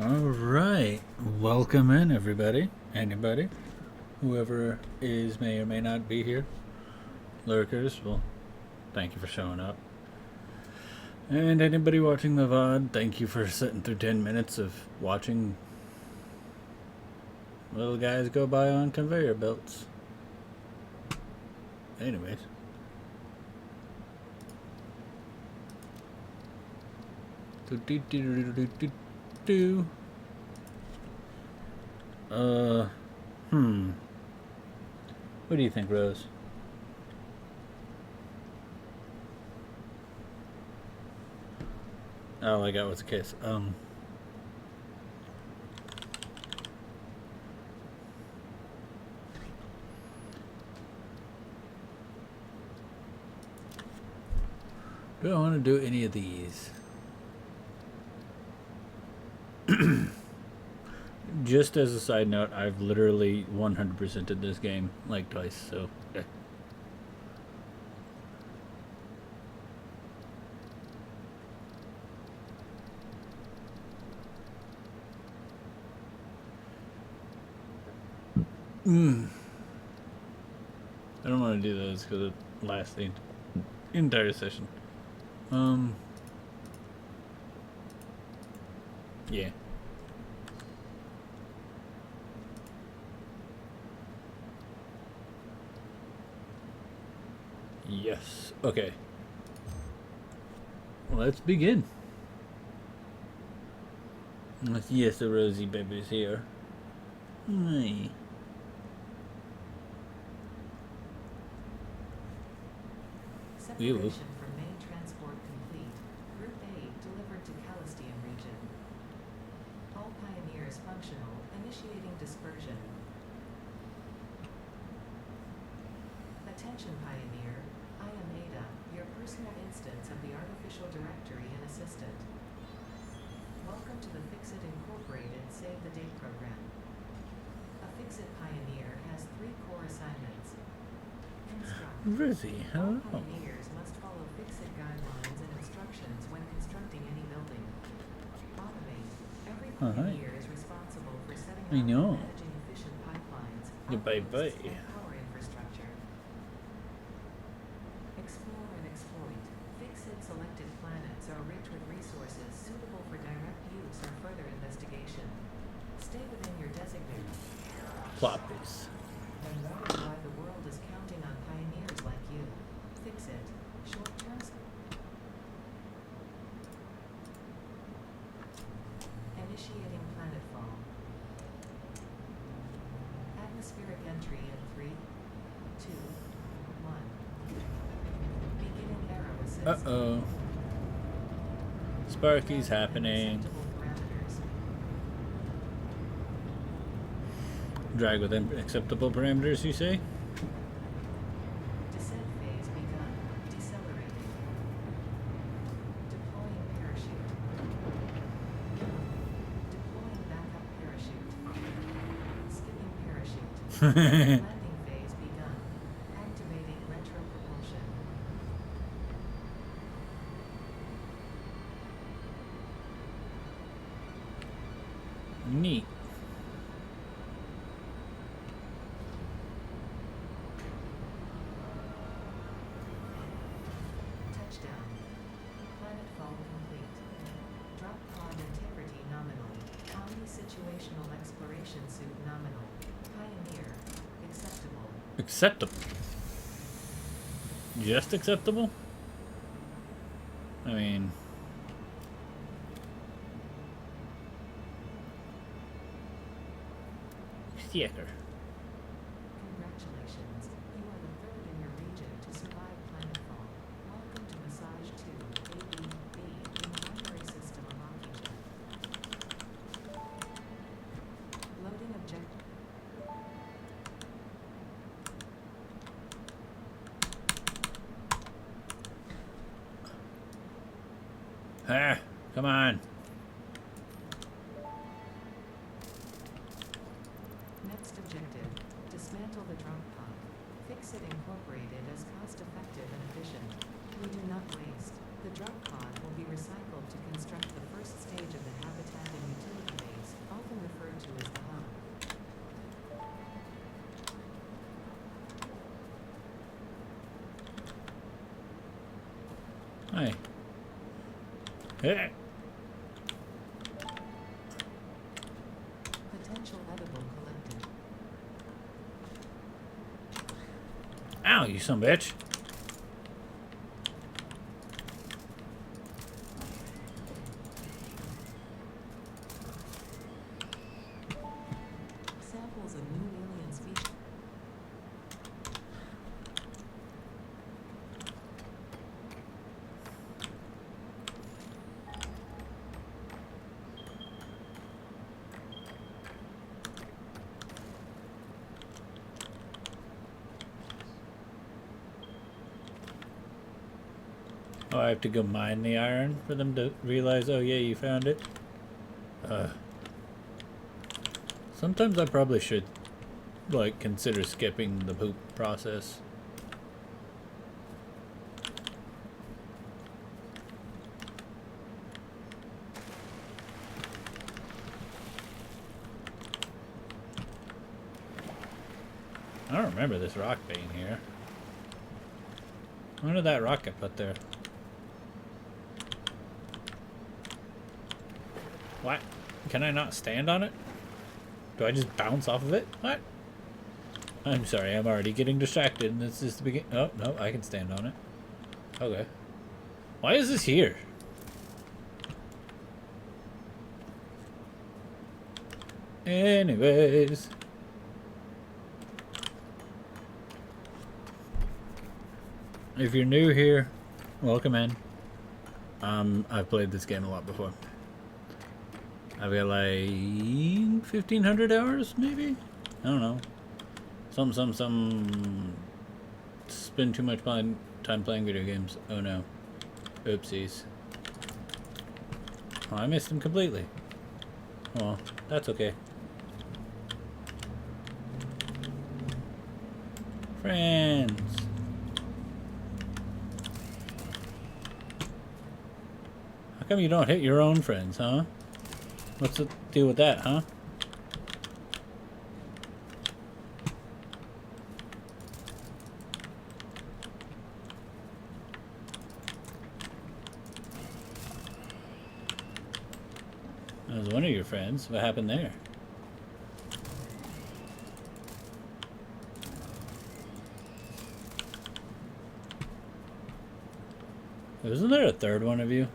All right, welcome in everybody, anybody, whoever is may or may not be here. Lurkers, well, thank you for showing up. And anybody watching the VOD, thank you for sitting through 10 minutes of watching little guys go by on conveyor belts. Anyways. Hmm. What do you think, Rose? Oh, I got what's the case. Do I want to do any of these? Just as a side note, I've literally 100%ed this game like twice, so yeah. I don't want to do those because it lasts the entire session. Yeah. Yes. Okay. Let's begin. Yes, the Rosie baby's here. Hi. Separation from main transport complete. Group A delivered to Calistian region. All pioneers functional, initiating dispersion. Attention pioneer, I am Ada, your personal instance of the artificial directory and assistant. Welcome to the Fixit Incorporated Save the Date program. A Fixit pioneer has 3 core assignments. Construct. Rosie, hello. All pioneers must follow Fixit guidelines and instructions when constructing any building. Automate. Every pioneer is responsible for setting up and managing efficient pipelines, Bye-bye. and power infrastructure. Explore and exploit. Fixit selected planets are rich with resources suitable for direct use or further investigation. Stay within your designated. Plot piece. And wonder why the world is counting on pioneers like you. Fixit. Short-term. Initiating planetfall. Atmospheric entry in 3, 2, 1. Beginning arrow assist. Uh-oh. Sparky's happening. Acceptable parameters. Drag within acceptable parameters, you say? Descent phase begun. Decelerating. Deploying parachute. Deploying backup parachute. Skipping parachute. Landing phase begun. Activating retropropulsion. Neat. Touchdown. Planetfall complete. Drop pod integrity nominal. Omni situational exploration suit nominal. Pioneer. Acceptable. Acceptable. Just acceptable? I mean... Sticker. Congratulations. You are the 3rd in your region to survive planetfall. Welcome to Massage 2, ABB, in the binary system of oxygen. Loading objective. Ah, come on. Next objective. Dismantle the drunk pod. Fixit Incorporated is cost-effective and efficient. We do not waste. The drug pod will be recycled to construct the first stage of the habitat and utility base. to as the hub. Hi. Hey. Potential edible collected. Ow, you son of a bitch. Samples of new alien species. Oh, I have to go mine the iron for them to realize, oh yeah, you found it. Sometimes I probably should, like, consider skipping the poop process. I don't remember this rock being here. When did that rock get put there? What? Can I not stand on it? Do I just bounce off of it? What? I'm sorry, I'm already getting distracted and this is the beginning. Oh, no, I can stand on it. Okay. Why is this here? Anyways. If you're new here, welcome in. I've played this game a lot before. I've got like 1,500 hours, maybe? I don't know. Some. Spend too much time playing video games. Oh no. Oopsies. Oh, I missed him completely. Well, that's okay. Friends. How come you don't hit your own friends, huh? What's the deal with that, huh? That was one of your friends. What happened there? Wasn't there a third one of you?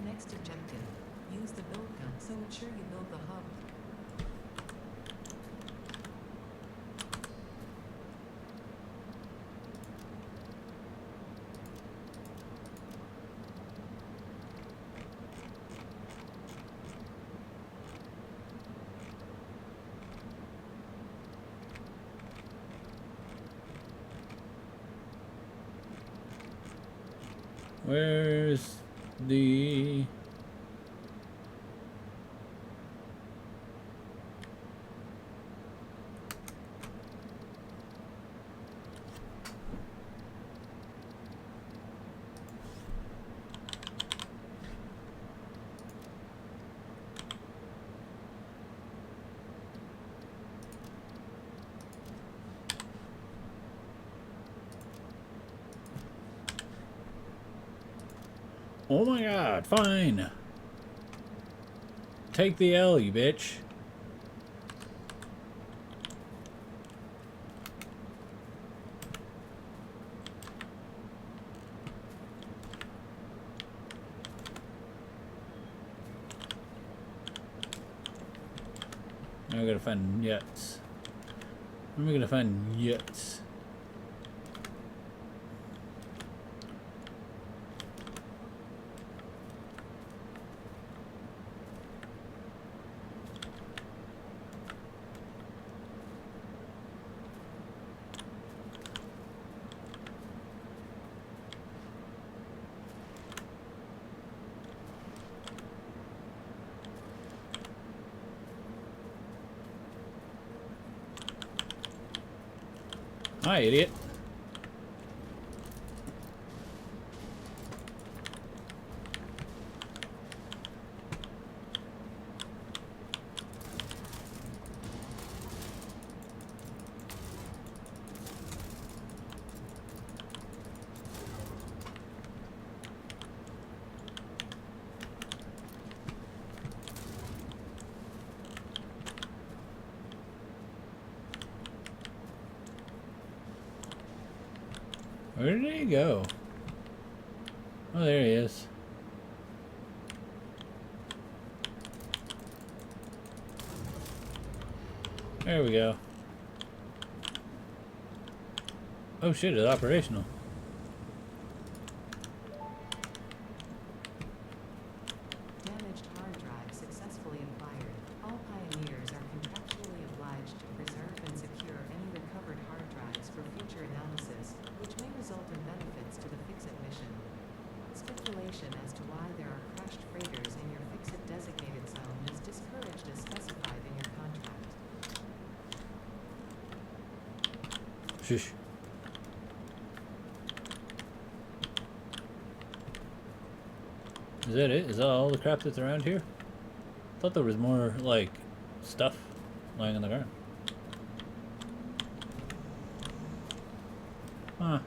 Next objective. Use the build gun so ensure you build the hub. Where's the... Oh my god, fine. Take the L, you bitch. Now we gotta find Yuts. Where am I gonna find Yuts? Hi, idiot. Where did he go? Oh, there he is. There we go. Oh shit, it's operational. Damaged hard drive successfully acquired. All pioneers are contractually obliged to preserve and secure any recovered hard drives for future analysis, which may result in benefits to the Fix-It mission. Speculation as to why there are crashed freighters in your Fix-It designated zone is discouraged as specified in your contract. Shush. Is that it? Is that all the crap that's around here? I thought there was more, like, stuff lying on the ground. Huh.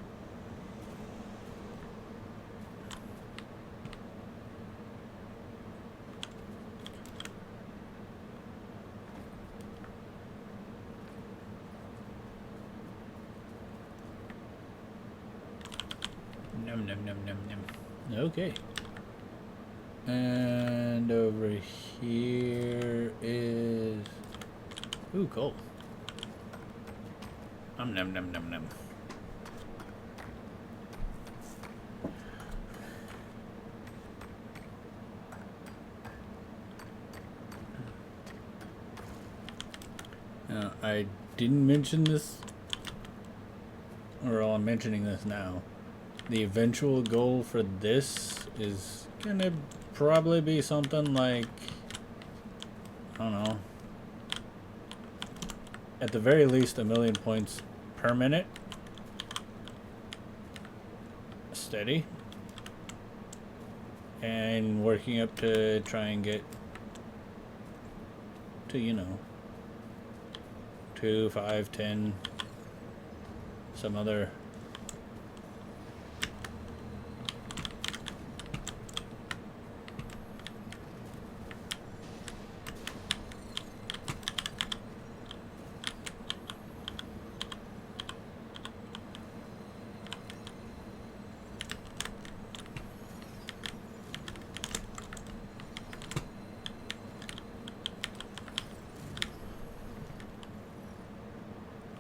Num num num num num. Okay. And over here is... Ooh, coal. Num num num num num. Now, I didn't mention this, or I'm mentioning this now. The eventual goal for this is gonna probably be something like, I don't know, at the very least 1,000,000 points per minute. Steady. And working up to try and get to, you know, 2, 5, 10, some other.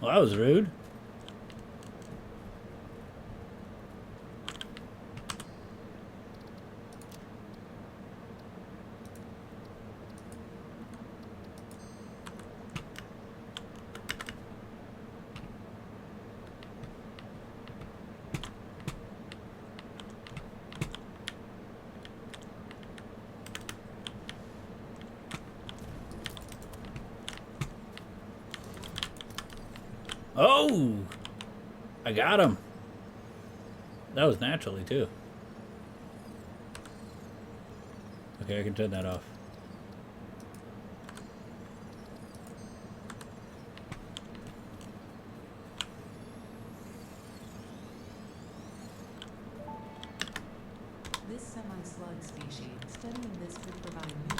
Well, that was rude. Oh! I got him. That was naturally, too. Okay, I can turn that off. This semi-slug species, studying this could provide new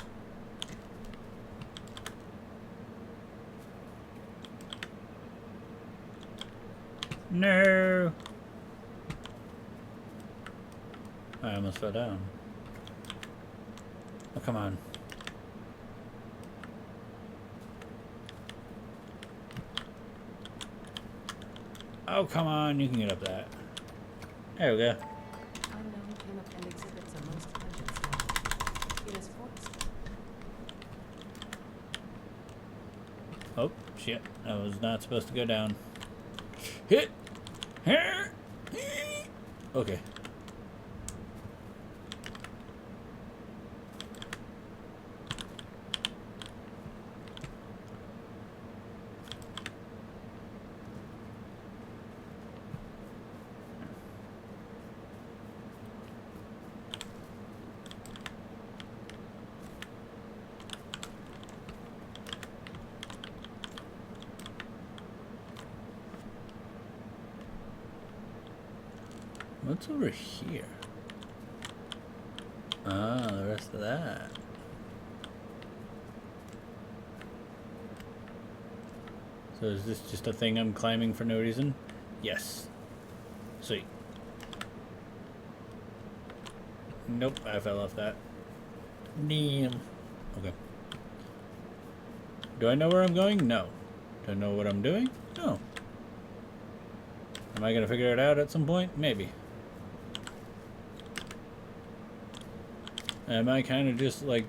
No! I almost fell down. Oh, come on. Oh, come on. You can get up that. There we go. unknown came up and exhibits a most pungent smell. It is forced. Oh, shit. I was not supposed to go down. Hit! Here! Okay. What's over here? Ah, the rest of that. So is this just a thing I'm climbing for no reason? Yes. Sweet. Nope, I fell off that. Damn. Okay. Do I know where I'm going? No. Do I know what I'm doing? No. Am I gonna figure it out at some point? Maybe. Am I kind of just like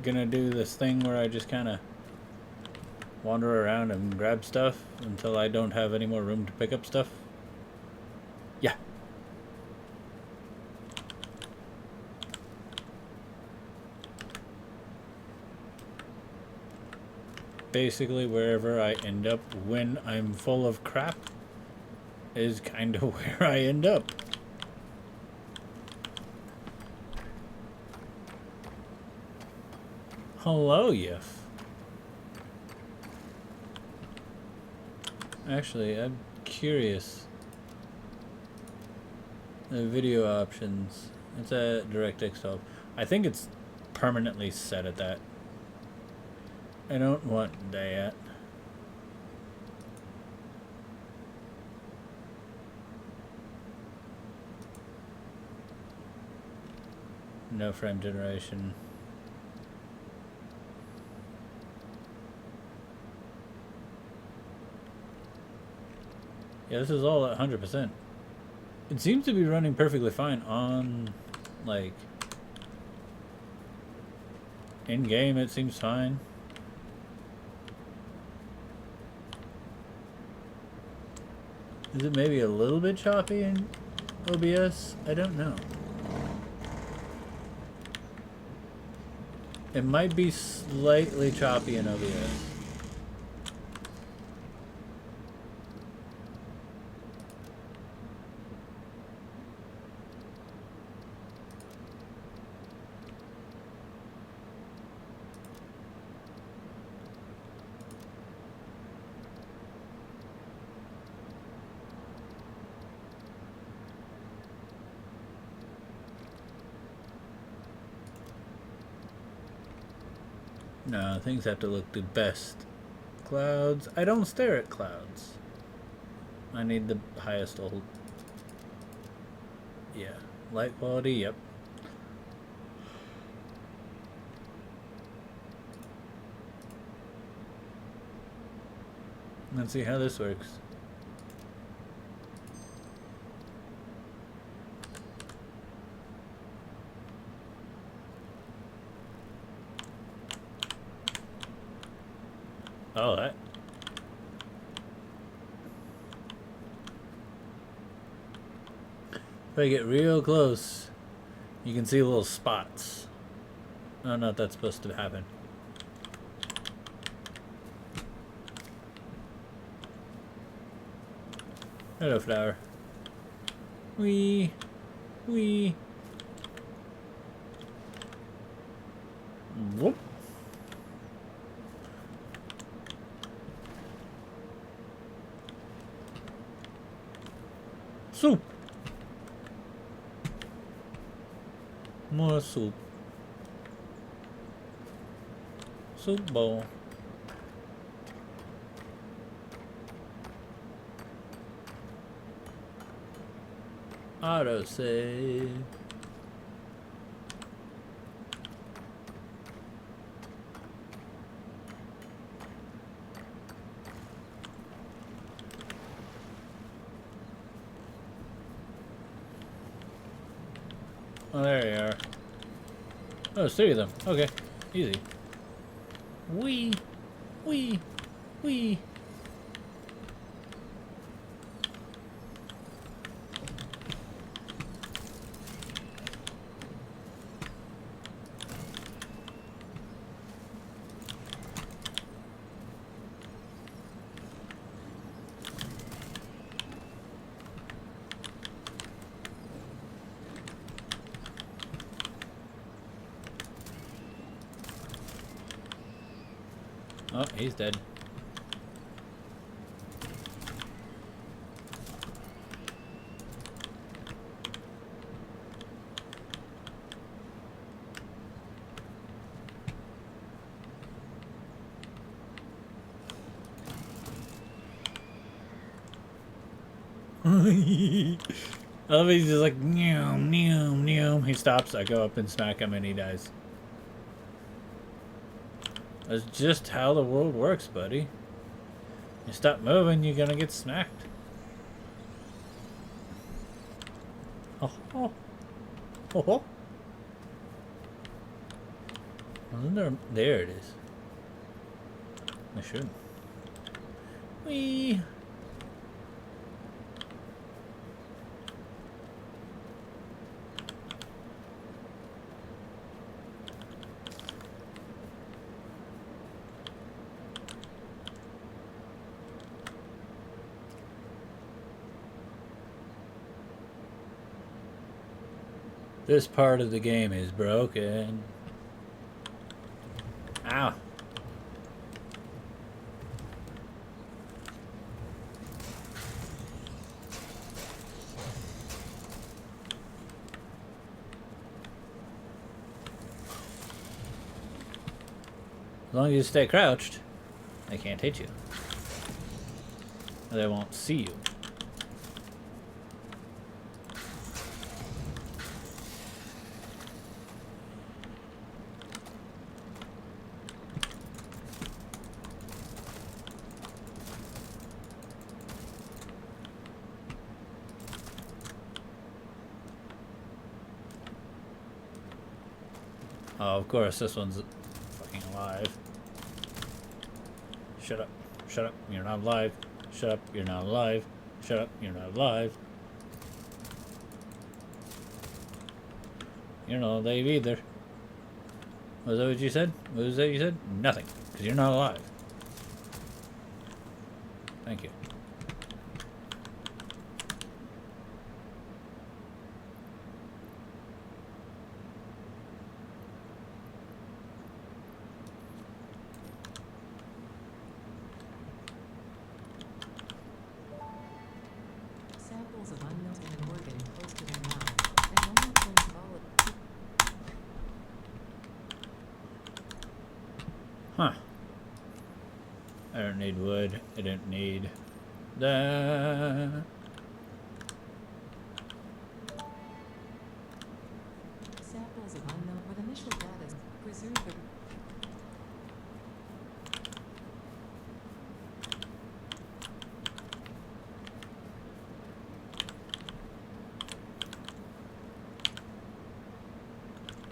gonna do this thing where I just kind of wander around and grab stuff until I don't have any more room to pick up stuff? Yeah. Basically, wherever I end up when I'm full of crap is kind of where I end up. Hello, Yif. Actually, I'm curious. The video options. It's at DirectX 12. I think it's permanently set at that. I don't want that. No frame generation. Yeah, this is all at 100%. It seems to be running perfectly fine on, like, in-game it seems fine. Is it maybe a little bit choppy in OBS? I don't know. It might be slightly choppy in OBS. No, things have to look the best. Clouds. I don't stare at clouds. I need the highest old. Yeah. Light quality, yep. Let's see how this works. Oh, that. If I get real close, you can see little spots. I don't know if that's supposed to happen. Hello, flower. Wee. Wee. Whoop. Soup. More soup. Soup bowl. Autosave. Oh, there you are. Oh, there's 3 of them. Okay. Easy. Wee. Wee. Wee. Oh, he's dead. I love it, he's just like, meow, meow, meow. He stops, I go up and smack him, and he dies. That's just how the world works, buddy. You stop moving, you're gonna get smacked. Oh, oh. Oh, oh. Wasn't there? There it is. I should. Whee! This part of the game is broken. Ow. As long as you stay crouched, they can't hit you. Or they won't see you. Oh, of course, this one's fucking alive. Shut up. Shut up. You're not alive. Shut up. You're not alive. Shut up. You're not alive. You're not alive either. Was that what you said? What was that you said? Nothing. Because you're not alive. Thank you. Samples of unknown in an organ close to their mouth. They only cleanse volatile. Huh. I don't need wood. I don't need that. Samples of unknown with initial data preserve the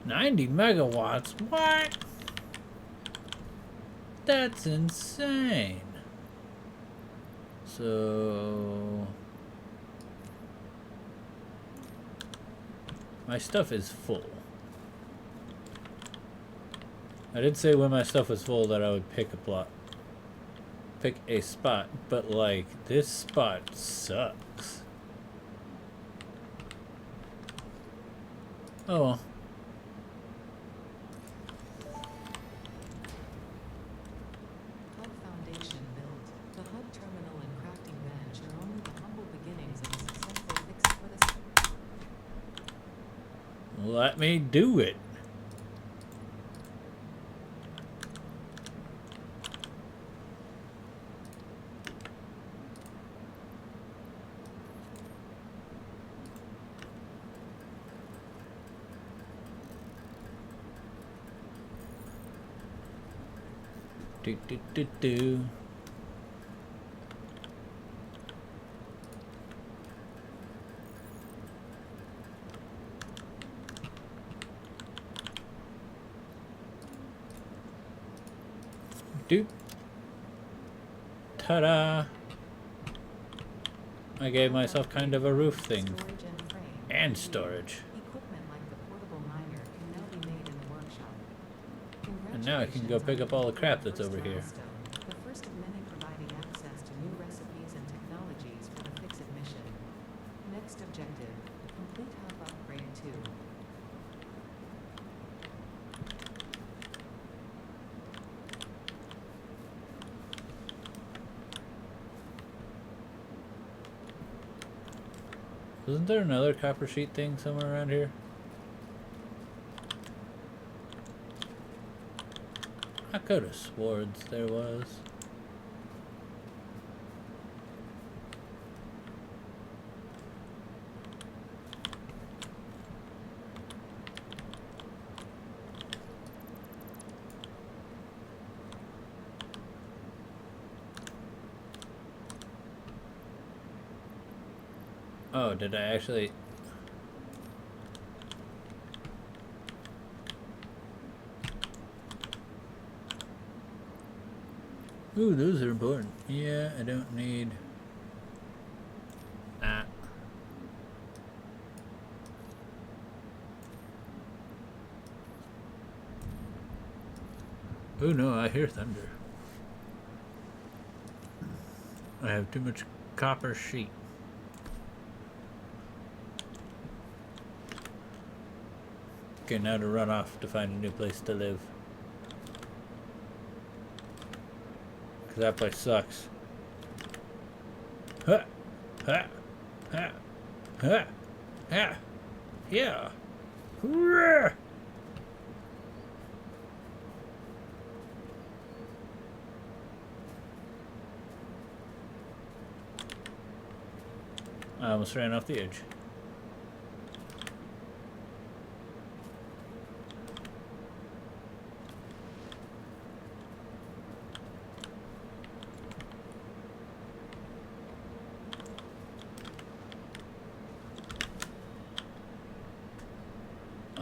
90 megawatts? What? That's insane. So my stuff is full. I did say when my stuff was full that I would pick a spot, but like this spot sucks. Oh well. HUD foundation built. The HUD terminal and crafting bench are only the humble beginnings of a successful fix for the Let me do it. Do do do do. Do. Ta-da! I gave myself kind of a roof thing. storage and frame. And storage. Equipment like the portable miner can now be made in the workshop. And now I can go pick up all the crap that's over here. The first of many providing access to new recipes and technologies for the Fix-It mission. Next objective, complete hub upgrade 2. Wasn't there another copper sheet thing somewhere around here? I could have sworn there was. Oh, did I actually? Ooh, those are important. Yeah, I don't need. Ah. Oh no, I hear thunder. I have too much copper sheet. Okay, now to run off to find a new place to live. Cause that place sucks. Ha! Ha! Ha! Ha! Ha! Yeah! Hurrah! I almost ran off the edge.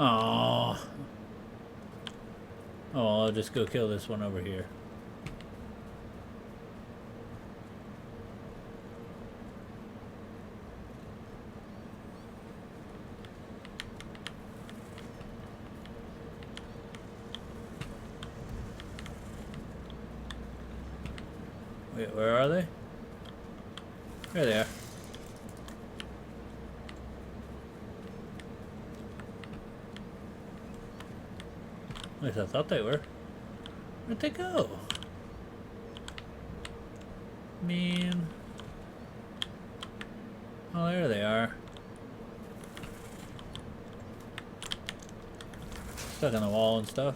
Oh. Oh, I'll just go kill this one over here. Wait, where are they? There they are. At least I thought they were. Where'd they go? Man. Oh, there they are. Stuck on the wall and stuff.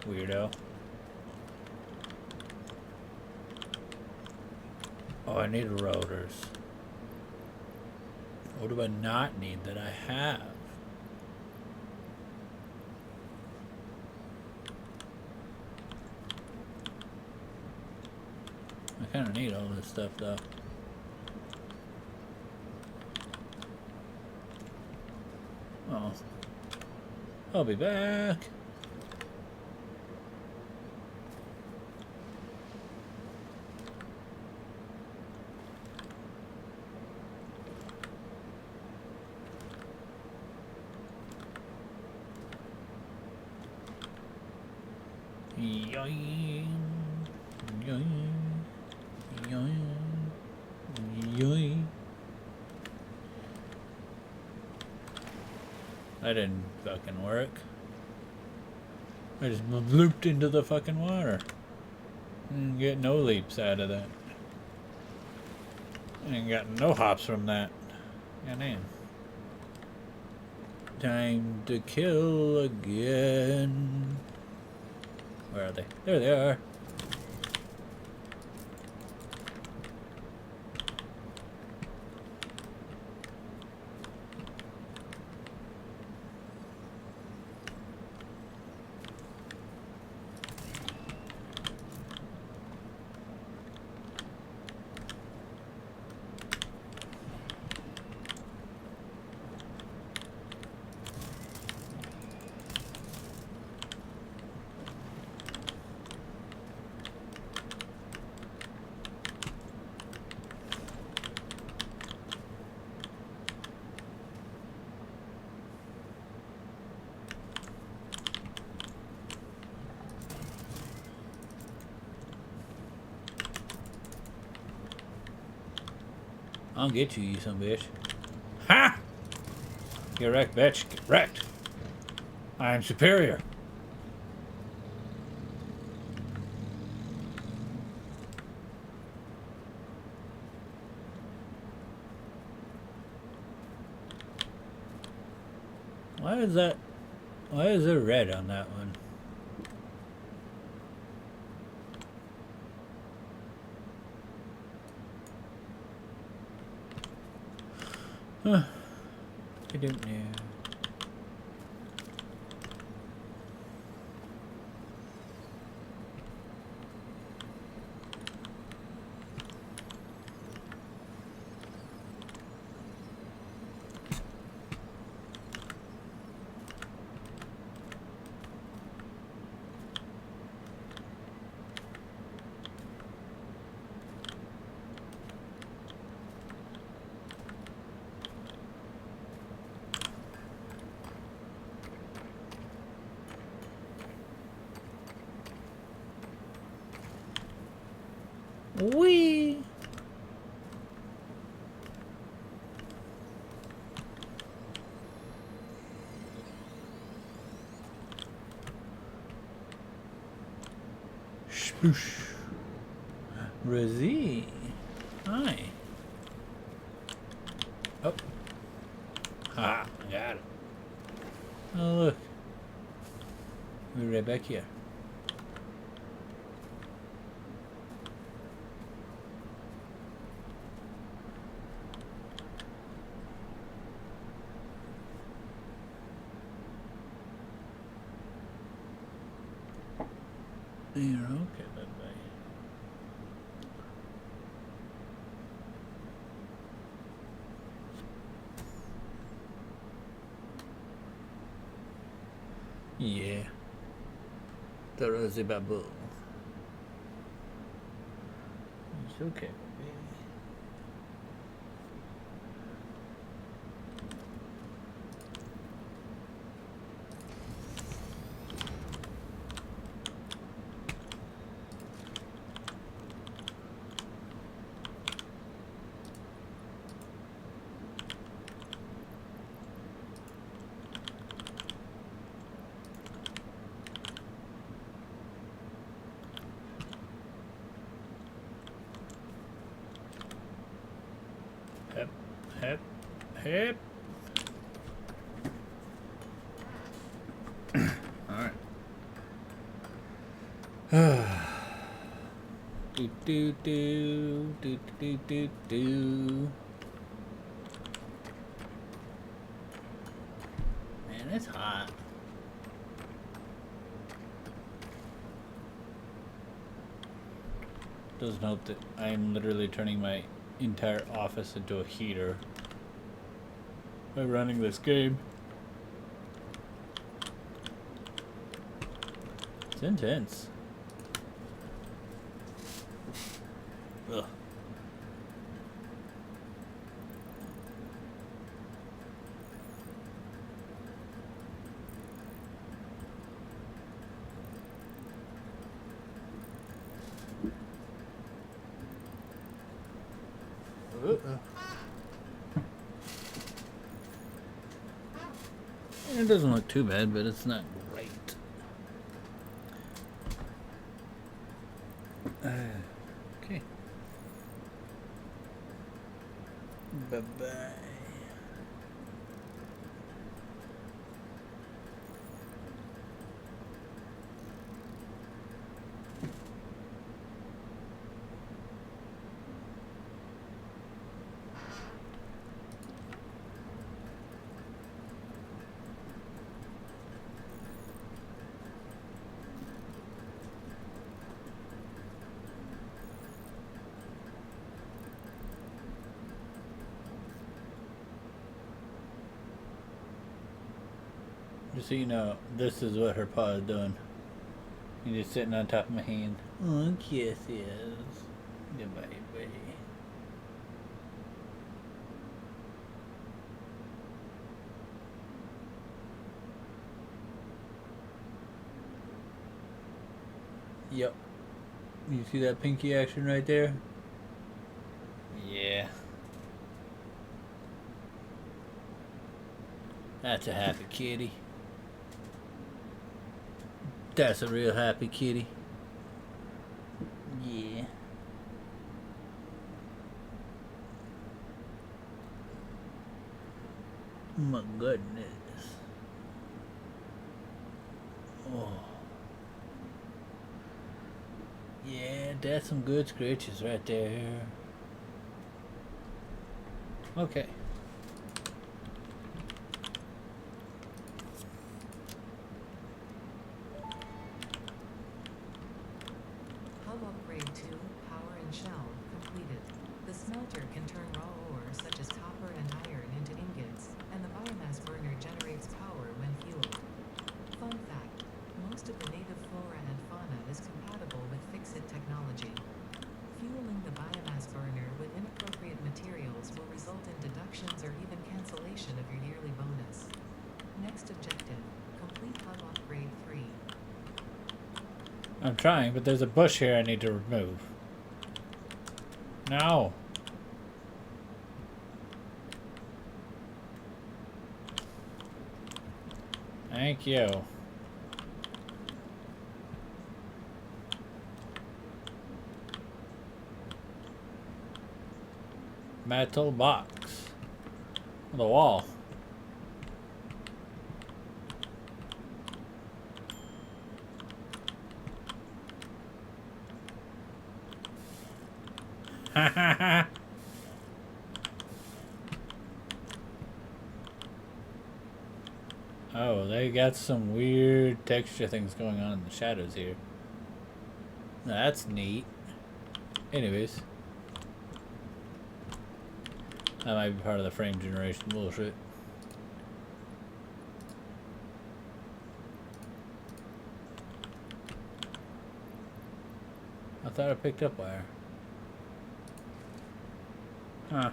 Weirdo. Oh, I need rotors. What do I not need that I have? I kind of need all this stuff though. Oh. I'll be back. Yoing. Yoing. Yoing. Yoing. That didn't fucking work. I just looped into the fucking water. Didn't get no leaps out of that. I ain't got no hops from that. Goddamn. Time to kill again. Where are they? There they are. I'll get you, you son of a bitch. Ha! Get wrecked, bitch. Get wrecked. I am superior. Why is that? Why is there red on that one? Huh. I don't know. Wee. Spoosh. Razzie. Hi. Oh. Ha, I got it. Oh, look. We're right back here. You're okay, bye-bye. Yeah. The Rosy Babu. It's okay, baby. Hep, hep, hep. Alright. Do do do do do do do. Man, it's hot. Doesn't help that I'm literally turning my entire office into a heater by running this game. It's intense. Ugh. It doesn't look too bad, but it's not great. Okay. Bye-bye. Just so you know, this is what her paw is doing. He's just sitting on top of my hand. Oh, kisses. Goodbye, baby. Yep. You see that pinky action right there? Yeah. That's a happy kitty. That's a real happy kitty. Yeah. My goodness. Oh. Yeah, that's some good scratches right there. Okay. Hub upgrade 2, power and shell, completed. The smelter can turn raw ore such as copper and iron into ingots, and the biomass burner generates power when fueled. Fun fact, most of the native flora and fauna is compatible with Fixit technology. Fueling the biomass burner with inappropriate materials will result in deductions or even cancellation of your yearly bonus. Next objective, complete hub upgrade 3. I'm trying, but there's a bush here I need to remove. No. Thank you. Metal box. The wall. Ha ha ha. Oh, they got some weird texture things going on in the shadows here. That's neat. Anyways. That might be part of the frame generation bullshit. I thought I picked up wire. Huh.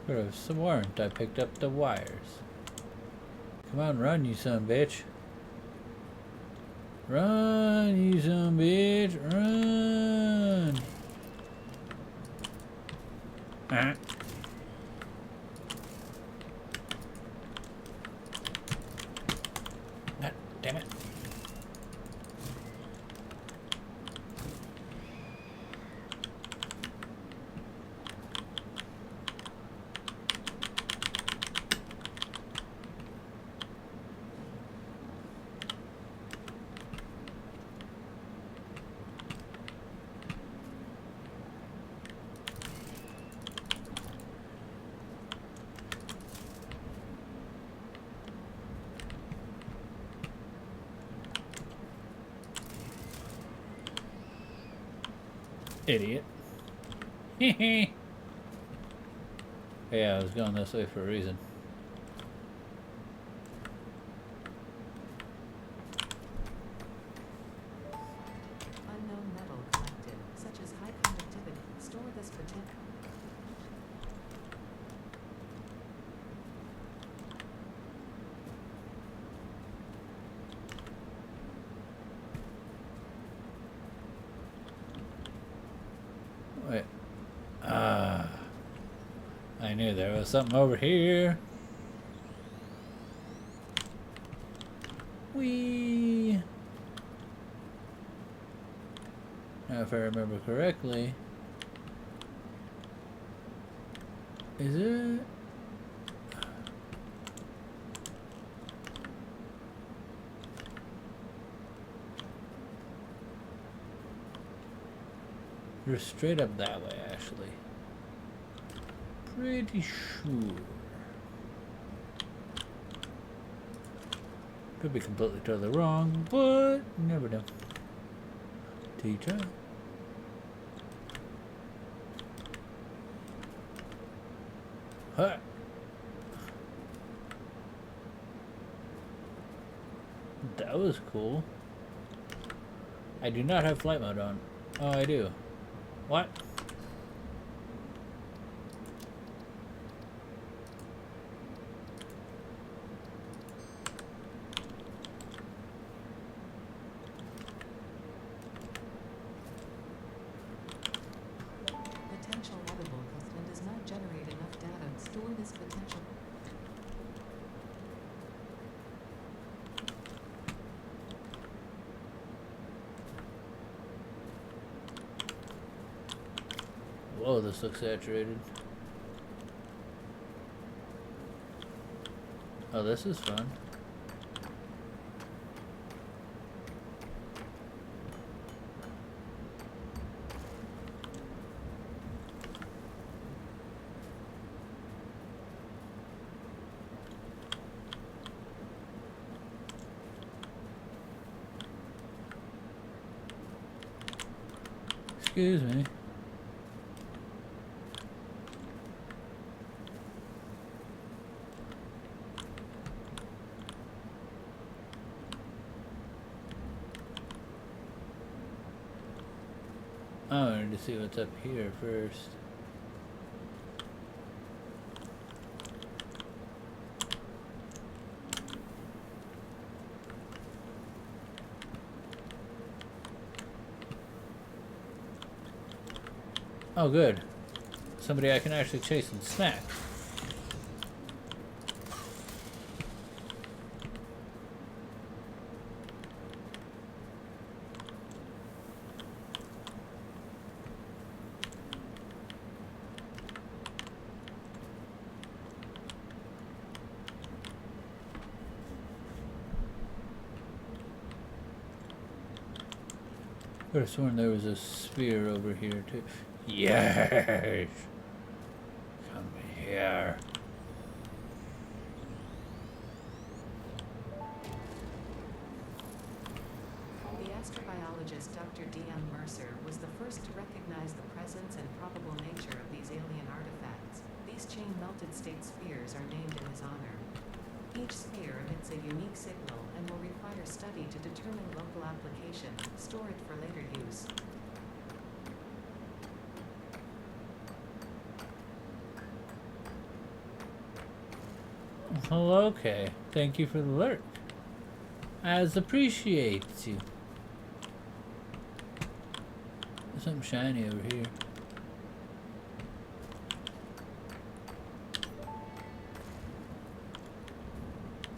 Could have sworn I picked up the wires. Come on, run, you son of a bitch. Run, you son of a bitch. Run. God damn it. Idiot. Yeah, I was going this way for a reason. Unknown metal collected, such as high conductivity. Store this potential. Wait. I knew there was something over here. Whee! Now, if I remember correctly, is it? You're straight up that way, actually. Pretty sure. Could be completely totally wrong, but you never know. Teacher. Huh. That was cool. I do not have flight mode on. Oh, I do. What? Potential audible and does not generate enough data. Store this potential. Whoa, this looks saturated. Oh, this is fun. Excuse me. I wanted to see what's up here first. Oh, good. Somebody I can actually chase and smack. Could have sworn there was a sphere over here too. Yes! Come here. The astrobiologist Dr. D.M. Mercer was the first to recognize the presence and probable nature of these alien artifacts. These chain-melted state spheres are named in his honor. Each sphere emits a unique signal and will require study to determine local application, store it for later use. Well, okay. Thank you for the alert. As appreciates you. There's something shiny over here.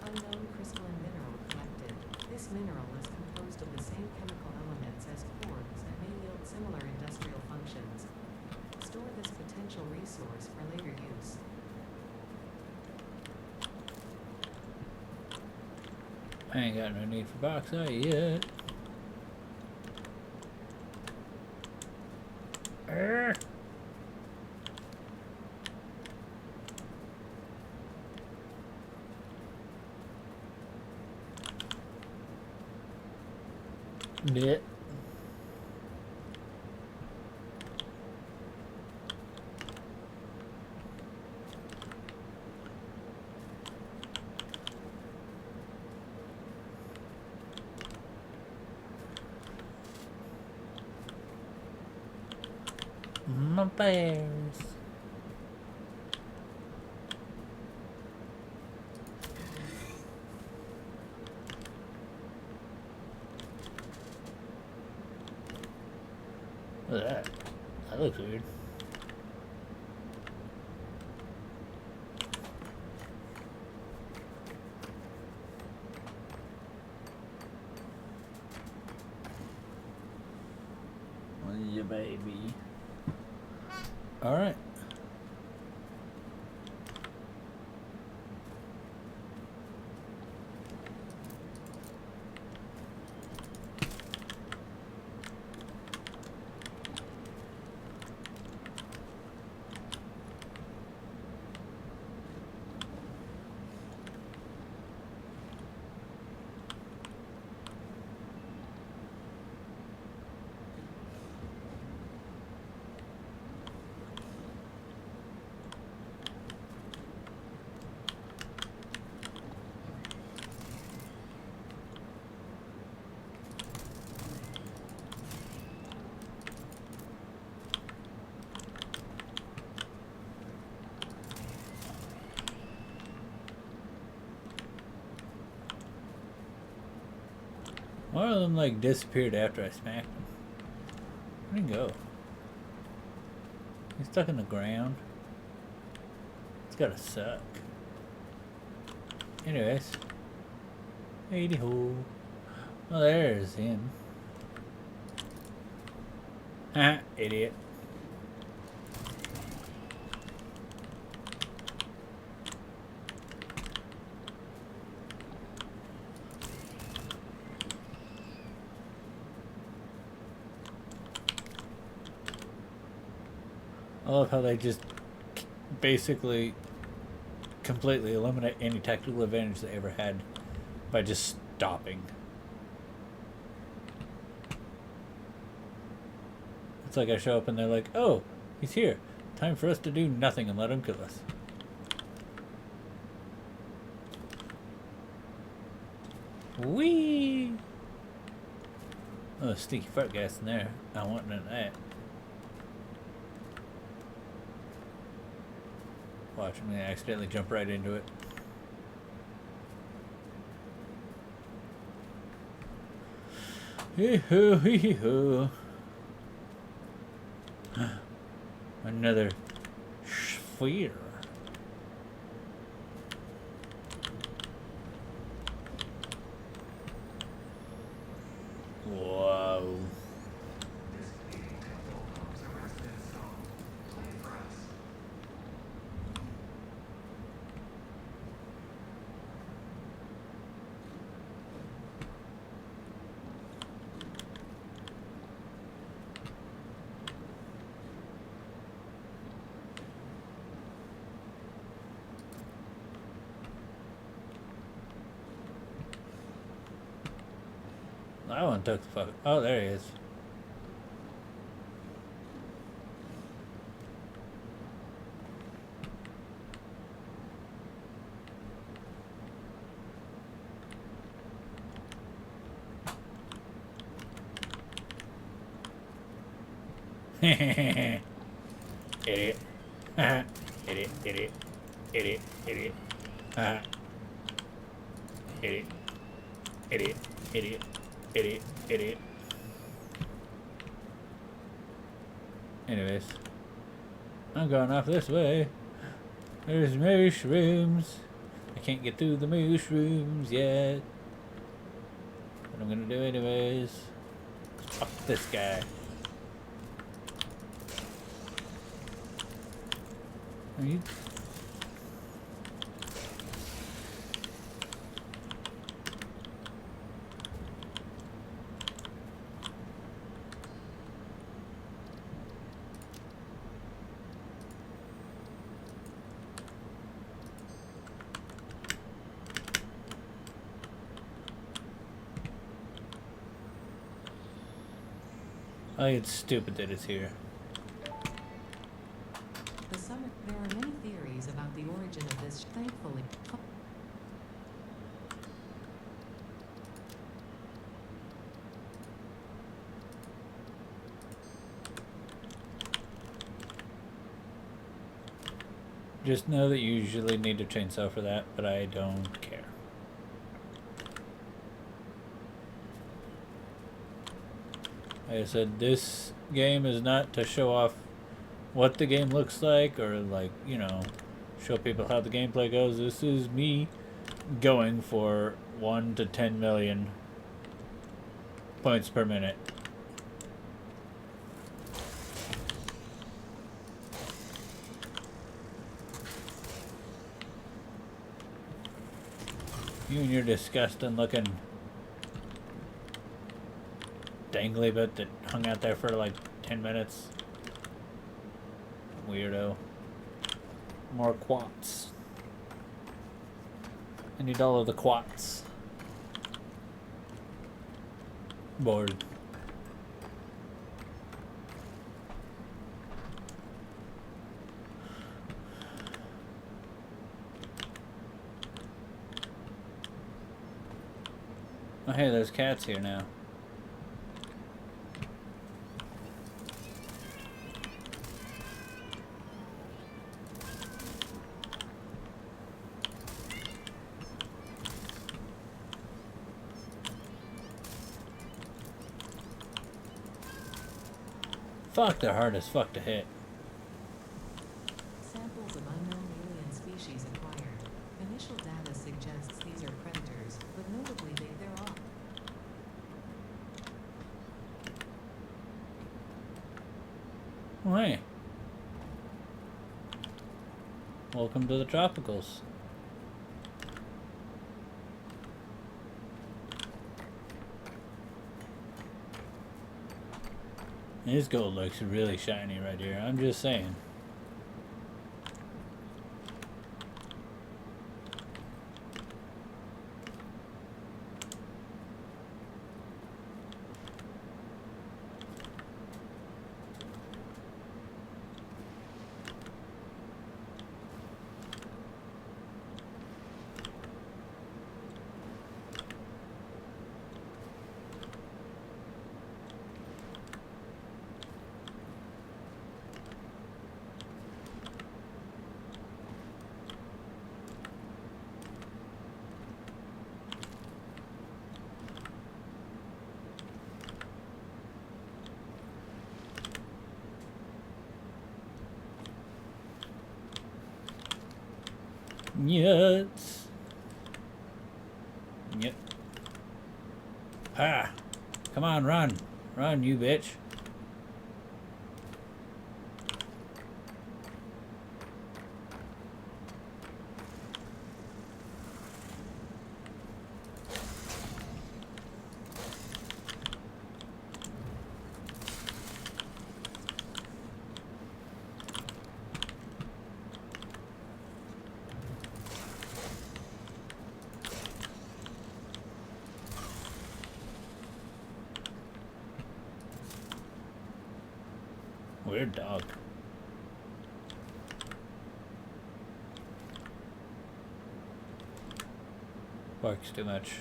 Unknown crystalline mineral collected. This mineral is composed of the same chemical elements as quartz and may yield similar industrial functions. Store this potential resource for later use. I ain't got no need for bauxite yet. Arr. Bit. My bears. Look at that. That looks weird. Yeah, baby. All right. One of them like disappeared after I smacked him. Where'd he go? He's stuck in the ground. It's gotta suck. Anyways. 80 ho. Well, there's him. Ah, idiot. I love how they just basically completely eliminate any tactical advantage they ever had by just stopping. It's like I show up and they're like, oh, he's here. Time for us to do nothing and let him kill us. Whee! Oh, stinky fart gas in there. I want none of that. Watch me accidentally jump right into it. Hee hoo, hee hoo. Another sphere. Whoa. That one took the fuck. Oh, there he is. Idiot. Idiot, idiot, idiot, idiot. Idiot, idiot, idiot, idiot, idiot. Anyways, I'm going off this way. There's mushrooms. I can't get through the mushrooms yet. But I'm gonna do anyways. Fuck this guy. Are you? I think it's stupid that it's here. The summit. There are many theories about the origin of this. Thankfully, Just know that you usually need a chainsaw for that, but I don't care. Like I said, this game is not to show off what the game looks like or, like, you know, show people how the gameplay goes. This is me going for 1 to 10 million points per minute. You and your disgusting looking dangly bit that hung out there for like 10 minutes. Weirdo. More quats. I need all of the quats. Bored. Oh hey, there's cats here now. Fuck, they're hard as fuck to hit. samples of unknown alien species acquired. Initial data suggests these are predators, but notably they're off. Oh, hey. Welcome to the tropicals. This gold looks really shiny right here. I'm just saying. Nuts. Yep. Ha! Come on, run. Run, you bitch. Weird dog. Barks too much.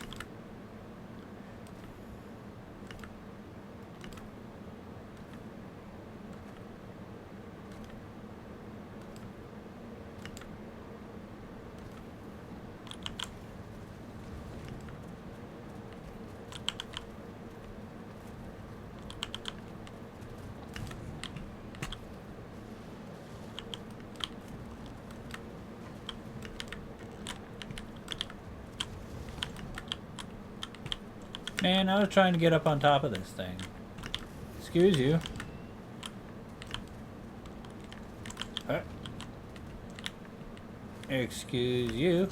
Man, I was trying to get up on top of this thing. Excuse you. Huh. Excuse you.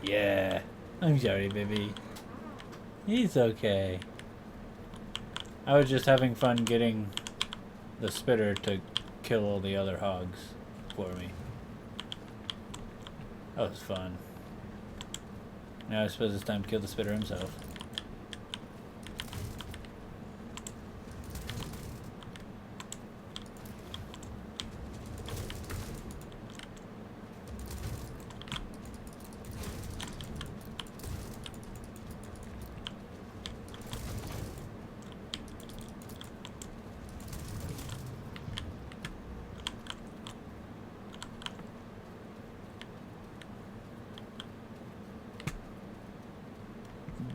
Yeah. I'm sorry, baby. He's okay. I was just having fun getting the spitter to kill all the other hogs for me. That was fun. Now I suppose it's time to kill the spitter himself.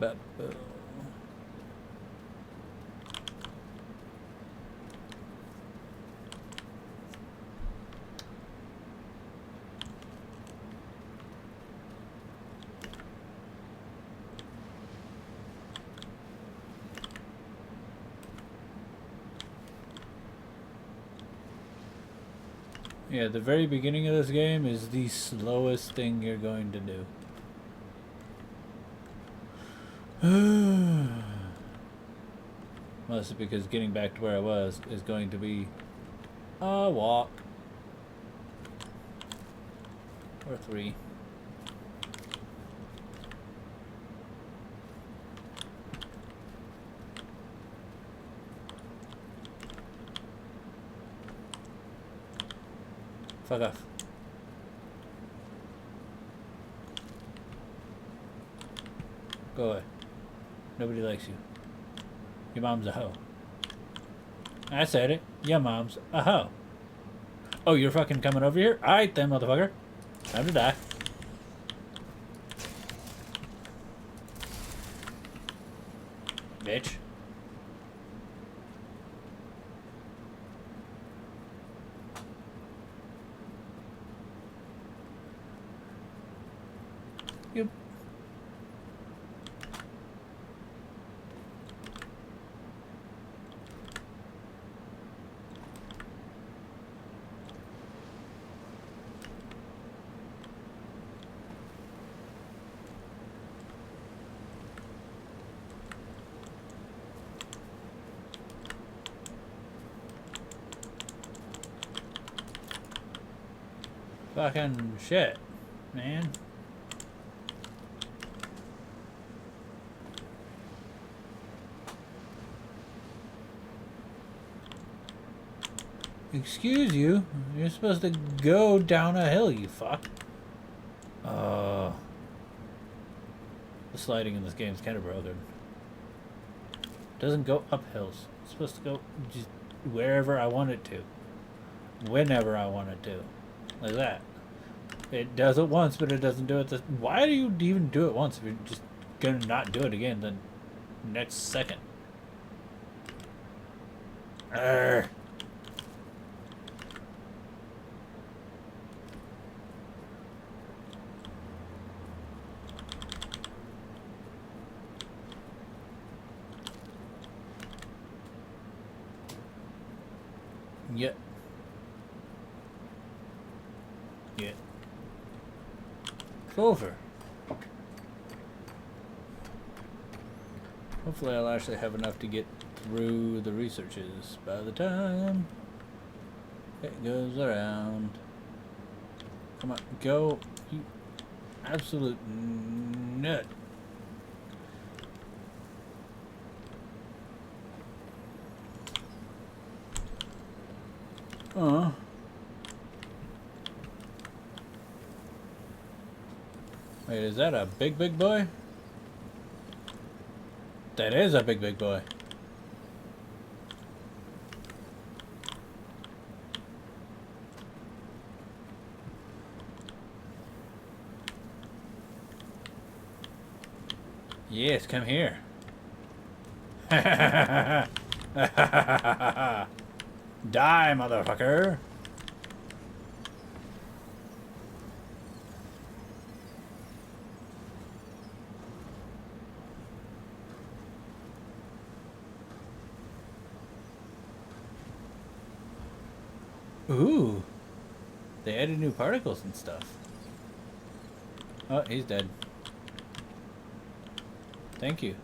But yeah, the very beginning of this game is the slowest thing you're going to do. Mostly because getting back to where I was is going to be a walk. Or 3. Fuck off. Go away. Nobody likes you. Your mom's a hoe. I said it. Your mom's a hoe. Oh, you're fucking coming over here? Alright then, motherfucker. Time to die. Bitch. Yep. Fucking shit, man. Excuse you. You're supposed to go down a hill, you fuck. The sliding in this game is kind of broken. Doesn't go up hills. It's supposed to go just wherever I want it to. Whenever I want it to. Like that. It does it once, but it doesn't do it this... Why do you even do it once if you're just gonna not do it again the next second? Arrgh. Yep. Yeah. Clover. Hopefully I'll actually have enough to get through the researches by the time it goes around. Come on, go, you absolute nut. Wait, is that a big boy? That is a big boy. Yes, come here. Die, motherfucker. Ooh. They added new particles and stuff. Oh, he's dead. Thank you.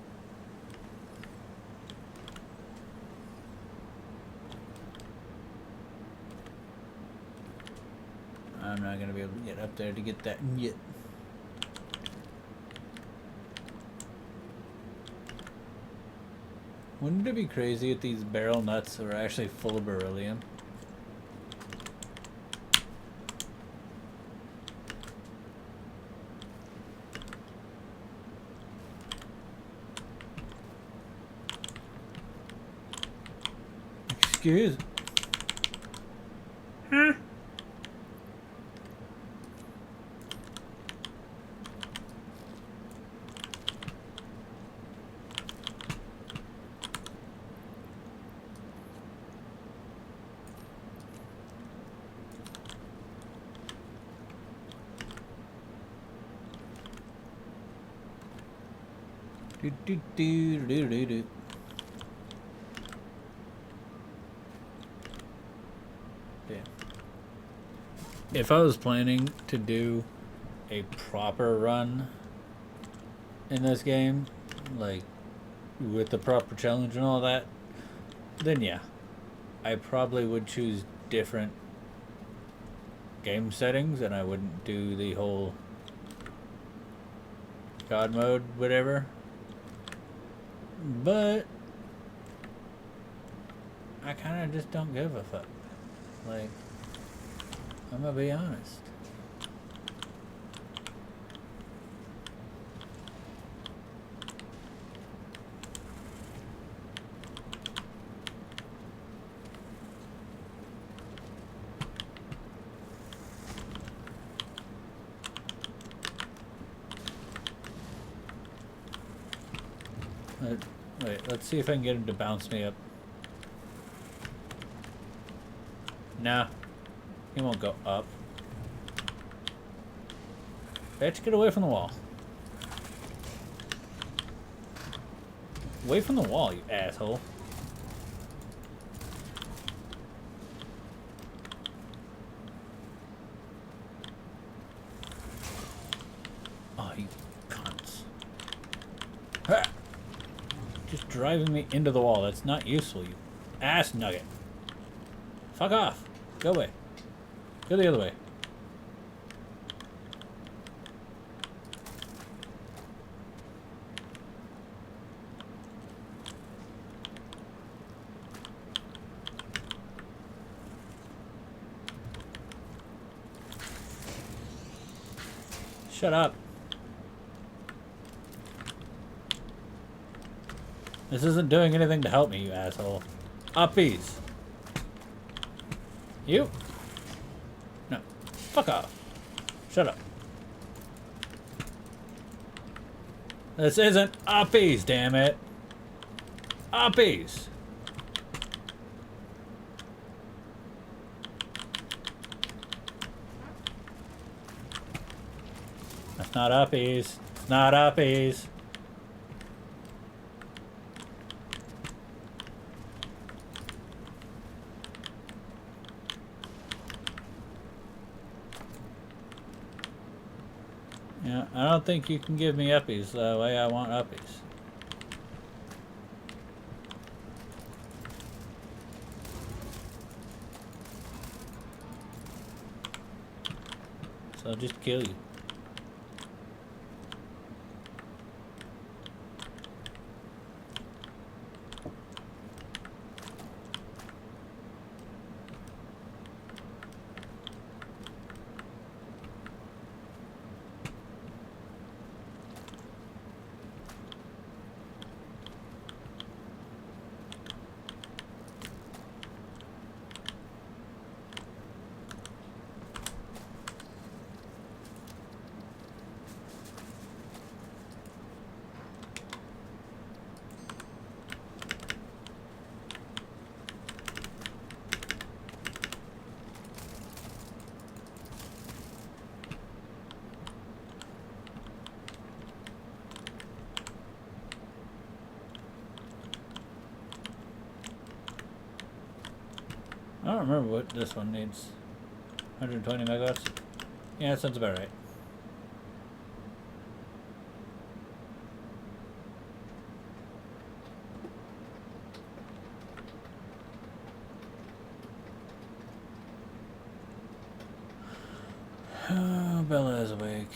I'm not gonna be able to get up there to get that yet. Wouldn't it be crazy if these barrel nuts were actually full of beryllium? Excuse. Huh? Do do do do do do. If I was planning to do a proper run in this game, like with the proper challenge and all that, then yeah, I probably would choose different game settings and I wouldn't do the whole God mode, whatever. But I kind of just don't give a fuck. Like, I'm gonna be honest. Wait, let's see if I can get him to bounce me up. Nah, he won't go up. Bitch, get away from the wall. Away from the wall, you asshole. Oh, you cunts. Ha! Just driving me into the wall. That's not useful, you ass nugget. Fuck off. Go away. Go the other way. Shut up. This isn't doing anything to help me, you asshole. Uppies. You? No. Fuck off. Shut up. This isn't uppies, damn it. Uppies. That's not uppies. It's not uppies. Yeah, I don't think you can give me uppies the way I want uppies. So I'll just kill you. I don't remember what this one needs. 120 megawatts? Yeah, that sounds about right. Oh, Bella is awake.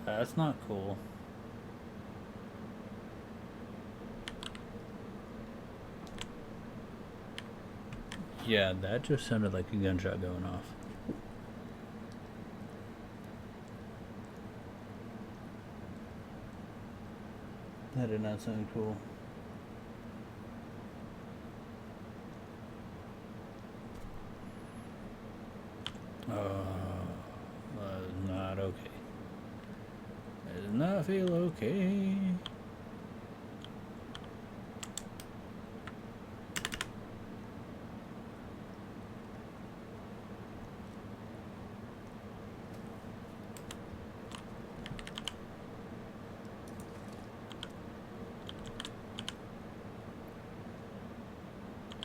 That's not cool. Yeah, that just sounded like a gunshot going off. That did not sound cool. Oh, that is not okay. It does not feel okay.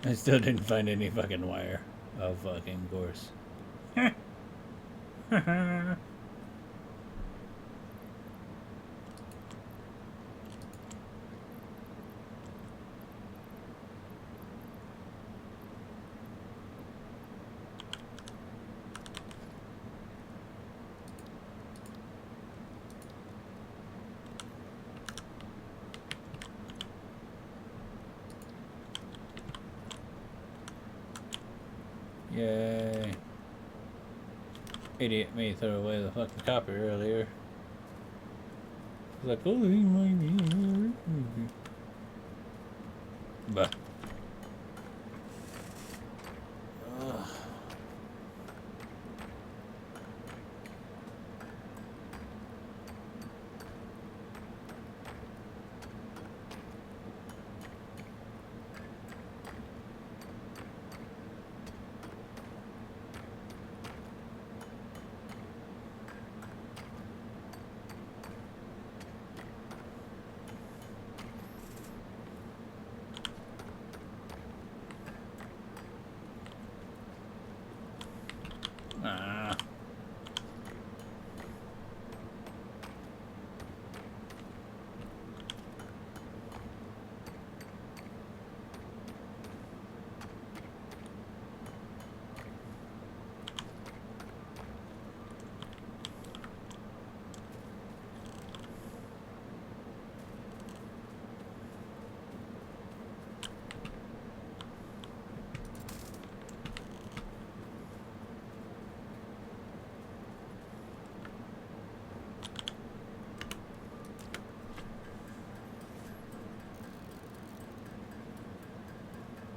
I still didn't find any fucking wire. Of fucking course. Yay. Idiot me threw away the fucking copy earlier. I was like, oh, he might be. But. Ugh.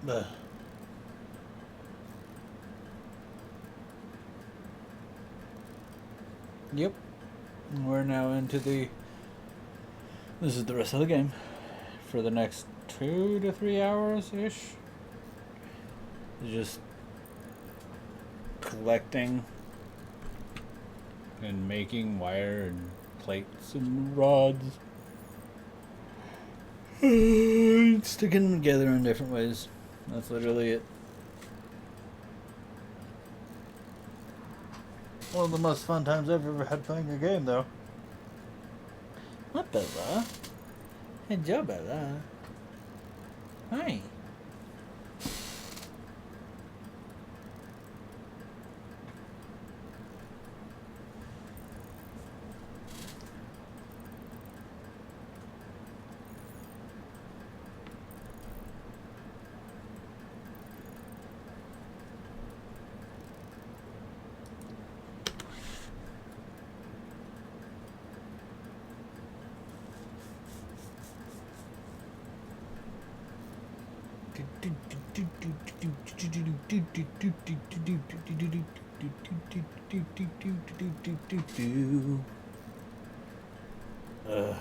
Ugh. Yep. We're now into the. This is the rest of the game. For the next 2 to 3 hours ish. Just collecting and making wire and plates and rods. Sticking them together in different ways. That's literally it. One of the most fun times I've ever had playing a game, though. What, Bella? Hey, Joe, Bella. Hi. Ugh.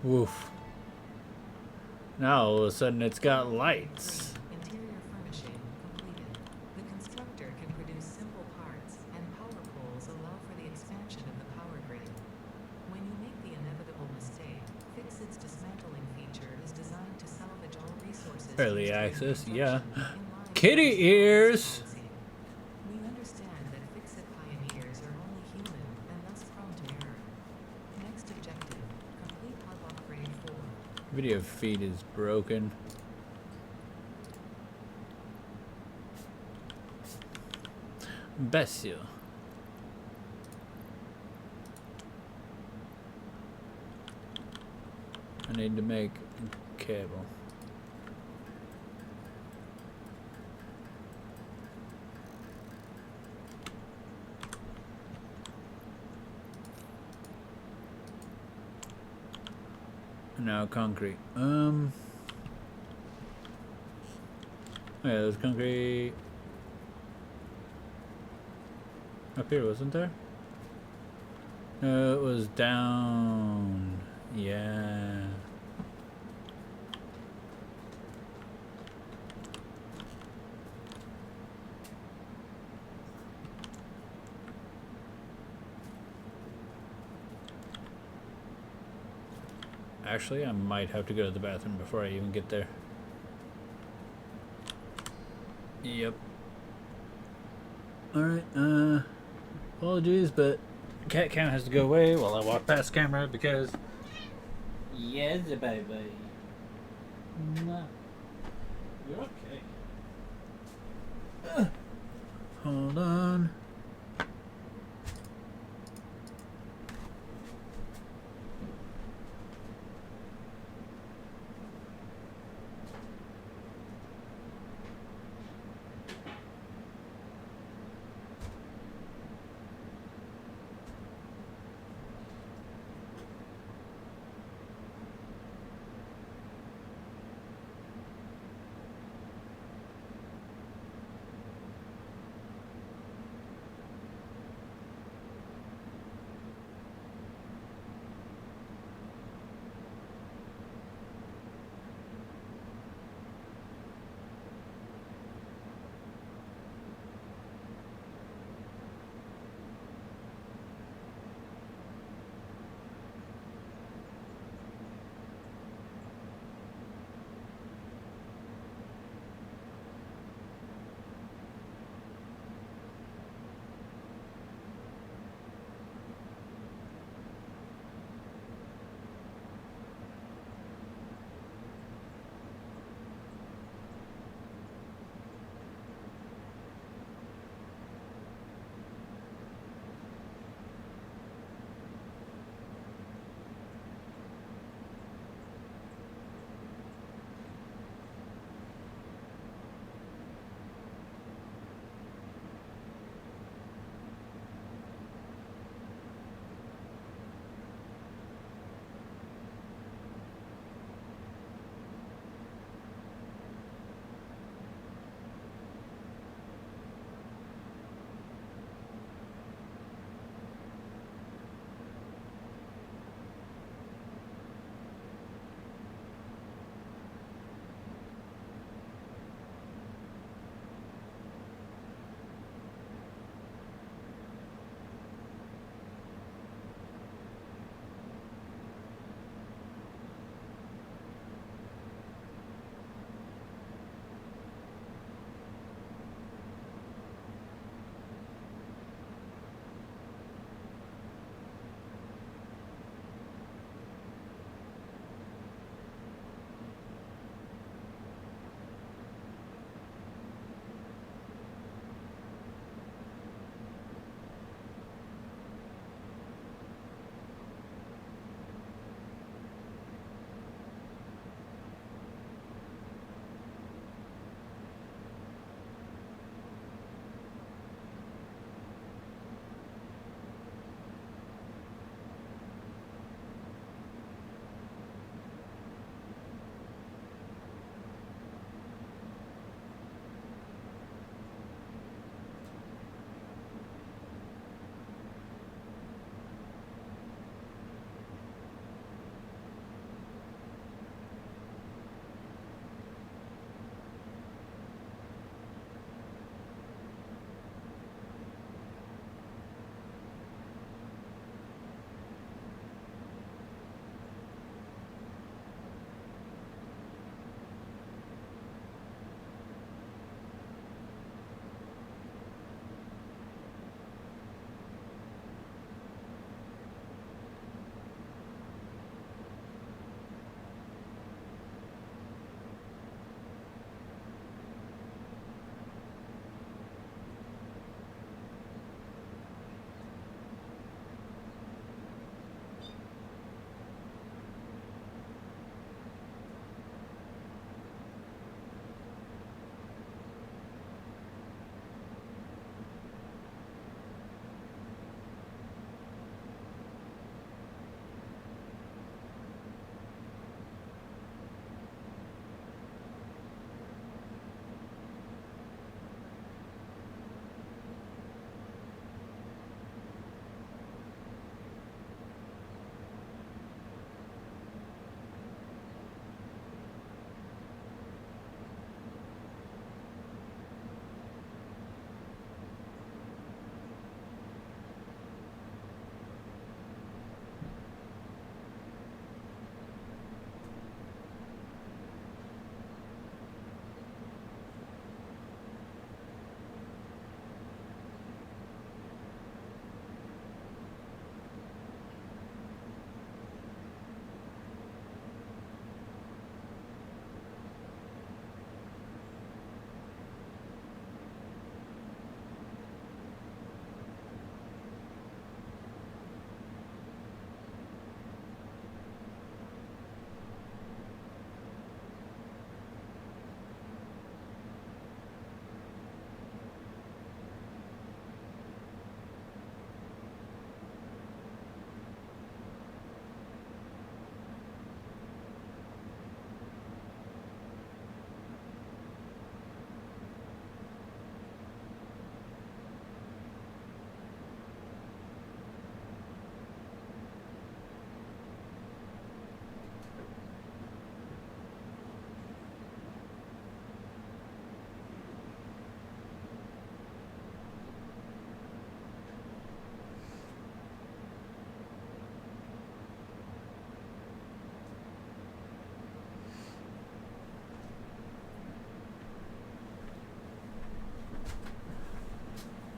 Woof. Now all of a sudden it's got lights. Interior furnishing completed. The constructor can produce simple parts, and power poles allow for the expansion of the power grid. When you make the inevitable mistake, Fixit's dismantling feature is designed to salvage all resources. Early used during access, construction, yeah. in line with Kitty its ears. policy. We understand that Fixit pioneers are only human and thus prone to error. Next objective, complete hub upgrade 4. Video feed is broken. Bless you. I need to make cable. Now concrete. Oh yeah, there's concrete up here, wasn't there? No, it was down. Yeah. Actually, I might have to go to the bathroom before I even get there. Yep. Alright, apologies, but cat cam has to go away while I walk past camera because yes, baby. Mwah. You're okay. Hold on.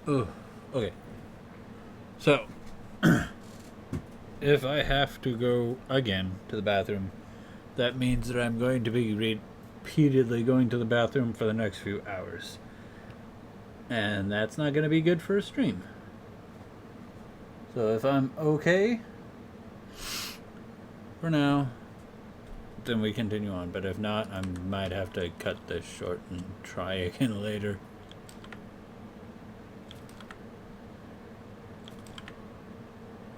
Oh, okay. So, if I have to go again to the bathroom, that means that I'm going to be repeatedly going to the bathroom for the next few hours. And that's not going to be good for a stream. So if I'm okay for now, then we continue on. But if not, I might have to cut this short and try again later.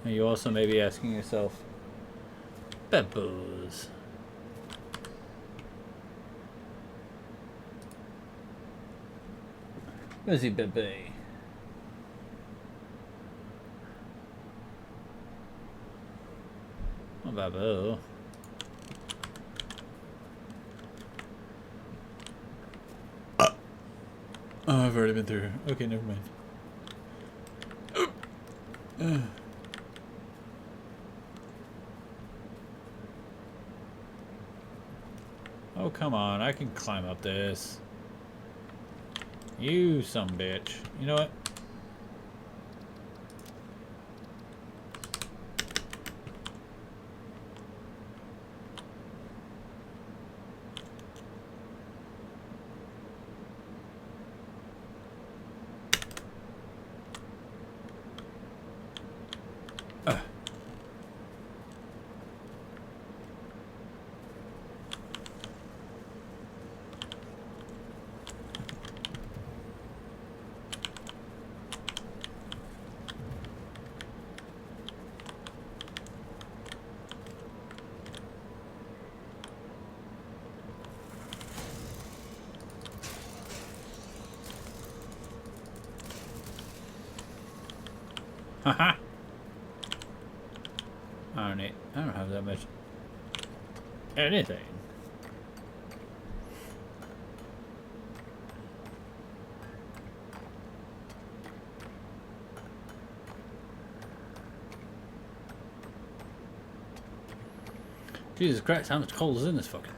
And you also may be asking yourself, Peppers. Where's he, Pepe? Oh, Babo. Oh, I've already been through here. Okay, never mind. Oh, come on. I can climb up this. You some bitch. You know what? Haha. I don't have that much anything. Jesus Christ, how much coal is in this fucking thing?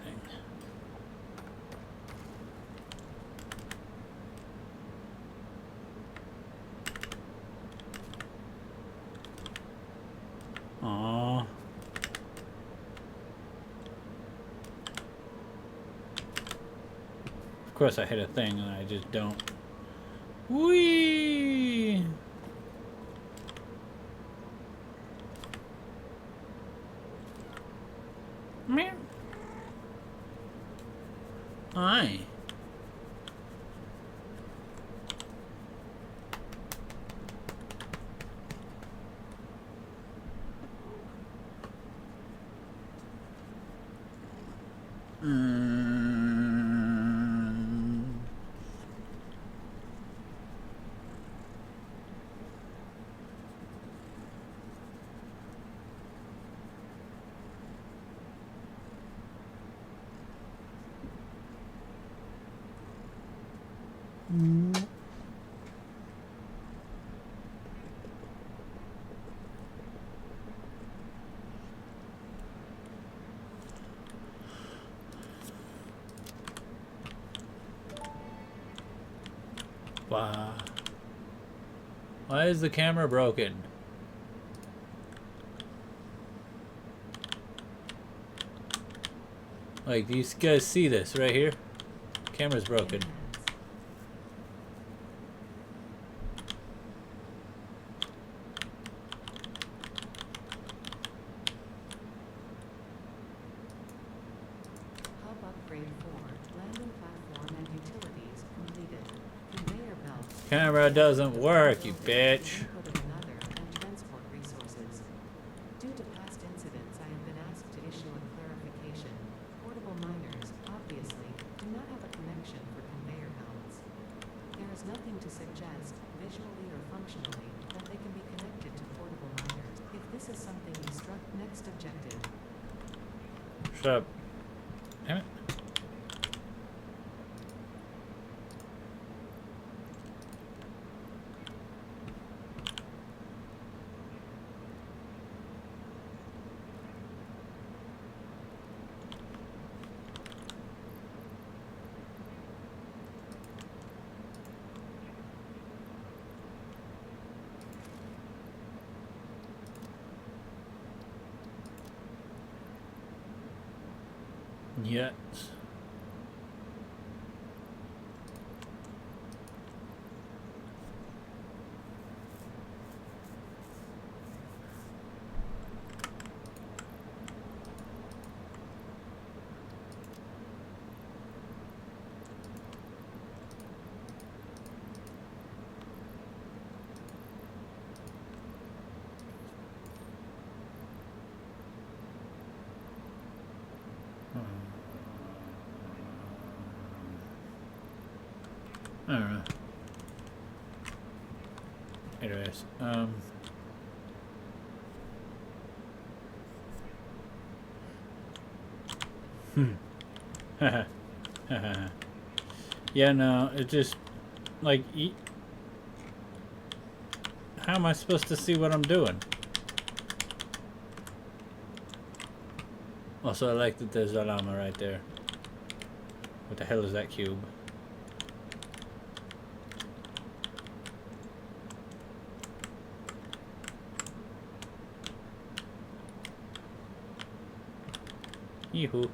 Aww. Of course I hit a thing and I just don't. Whee! Meow. Hi. Wow. Why is the camera broken? Like, do you guys see this right here? Camera's broken. Hub upgrade 4, landing platform and utilities completed. Conveyor belt. Camera doesn't work, you bitch. Input of another and transport resources. Due to past incidents, I have been asked to issue a clarification. Portable miners, obviously, do not have a connection for conveyor belts. There is nothing to suggest, visually or functionally, that they can be connected to portable miners. If this is something you struck, next objective. Shut up. Damn it. Yes. I don't know. Anyways, yeah, no, it just like how am I supposed to see what I'm doing? Also, I like that there's a llama right there. What the hell is that cube? Yoo-hoo.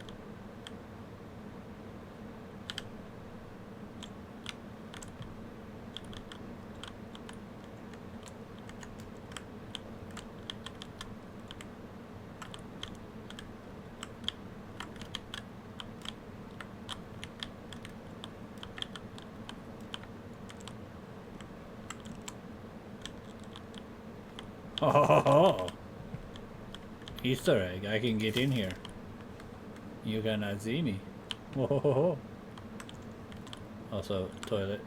Oh, Easter egg, I can get in here. You cannot see me. Whoa. Also, toilet.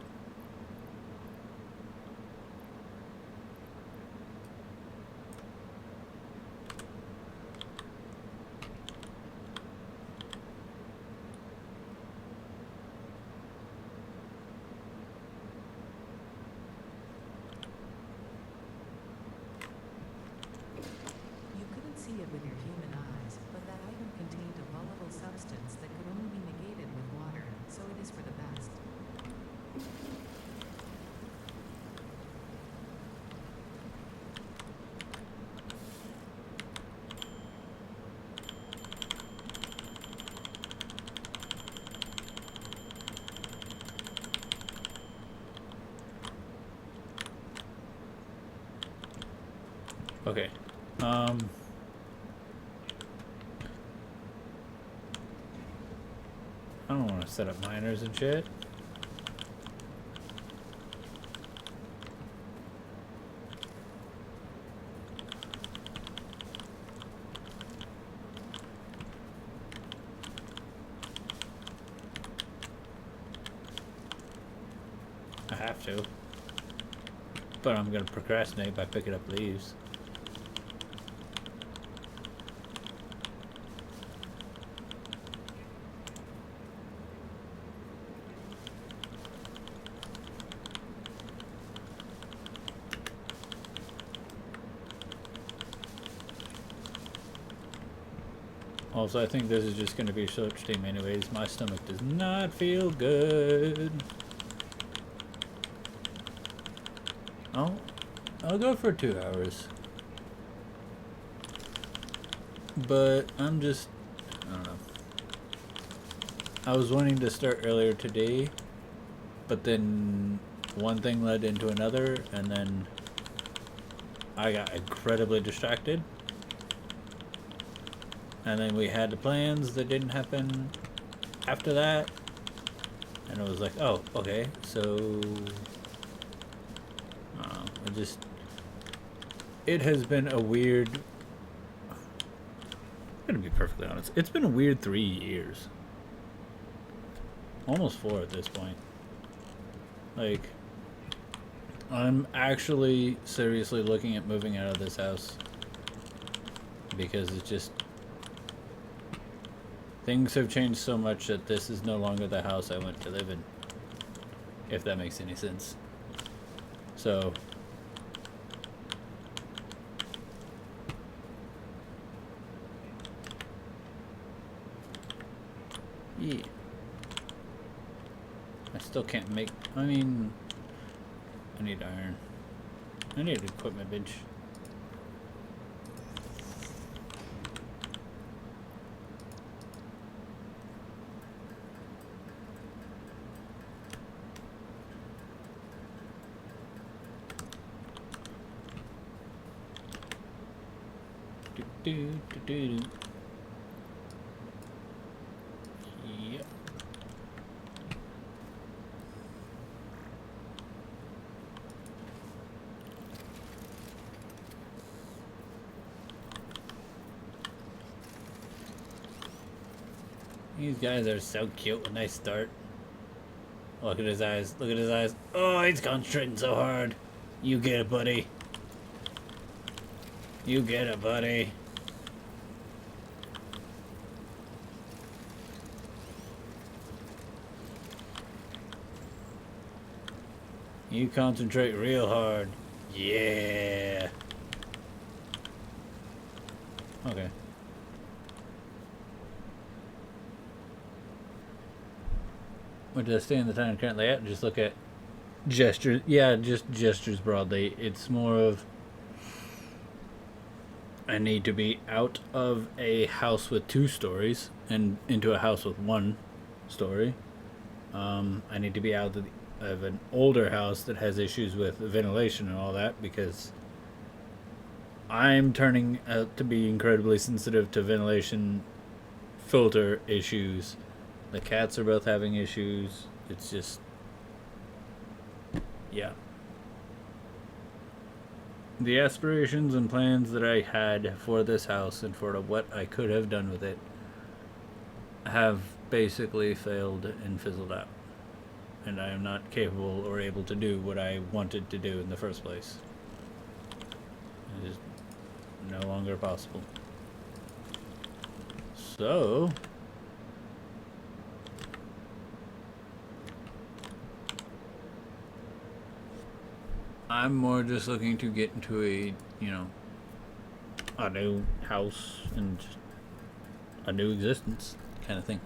You couldn't see it with your human eyes, but that item contained a volatile substance that could only be negated with water, so it is for the best. Okay. I don't want to set up miners and shit. I have to. But I'm gonna procrastinate by picking up leaves. Also, I think this is just going to be a short stream anyways. My stomach does not feel good. I'll go for 2 hours. But I'm just, I don't know. I was wanting to start earlier today, but then one thing led into another, and then I got incredibly distracted. And then we had the plans that didn't happen after that. And it was like, oh, okay, so... It has been a weird... I'm gonna be perfectly honest. It's been a weird 3 years. Almost 4 at this point. Like... I'm actually seriously looking at moving out of this house. Because it's just... Things have changed so much that this is no longer the house I went to live in. If that makes any sense. So... yeah. I still can't make... I mean... I need iron. I need an equipment bench. Do, do, do, do. Yep. These guys are so cute when they start. Look at his eyes. Look at his eyes. Oh, he's concentrating so hard. You get it, buddy. You get it, buddy. You concentrate real hard. Yeah. Okay. What does I stay in the time currently at? Just look at gestures. Yeah, just gestures broadly. It's more of I need to be out of a house with 2 stories and into a house with 1 story. I need to be out of an older house that has issues with ventilation and all that because I'm turning out to be incredibly sensitive to ventilation filter issues. The cats are both having issues. It's just, yeah. The aspirations and plans that I had for this house and for what I could have done with it have basically failed and fizzled out. And I am not capable or able to do what I wanted to do in the first place. It is no longer possible. So, I'm more just looking to get into a, a new house and just a new existence kind of thing.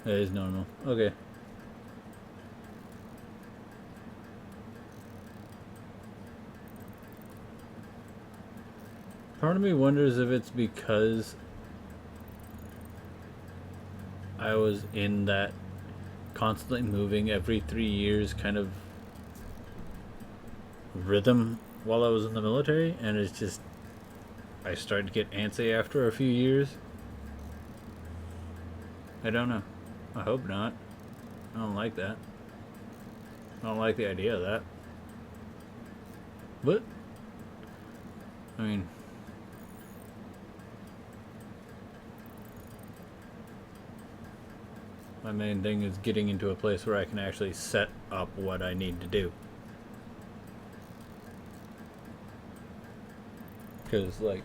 That is normal. Okay. Part of me wonders if it's because I was in that constantly moving every 3 years kind of rhythm while I was in the military, and it's just I started to get antsy after a few years. I don't know. I hope not. I don't like that. I don't like the idea of that. But I mean, my main thing is getting into a place where I can actually set up what I need to do. Because, like,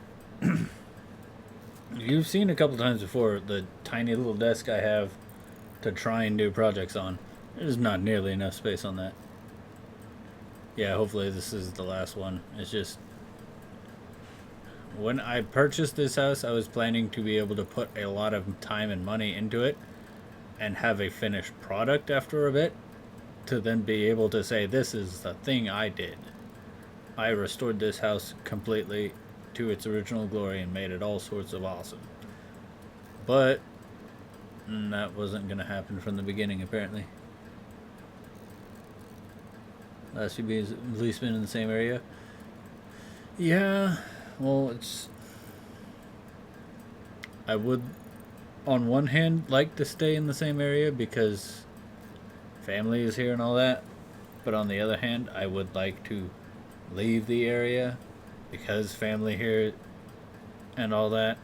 you've seen a couple times before the tiny little desk I have to try and do projects on. There's not nearly enough space on that. Yeah, hopefully this is the last one. It's just, when I purchased this house, I was planning to be able to put a lot of time and money into it and have a finished product after a bit to then be able to say, this is the thing I did. I restored this house completely to its original glory and made it all sorts of awesome. But that wasn't going to happen from the beginning, apparently. Last few years, at least been in the same area. Yeah, well, I would, on one hand, like to stay in the same area because family is here and all that. But on the other hand, I would like to leave the area because family here and all that.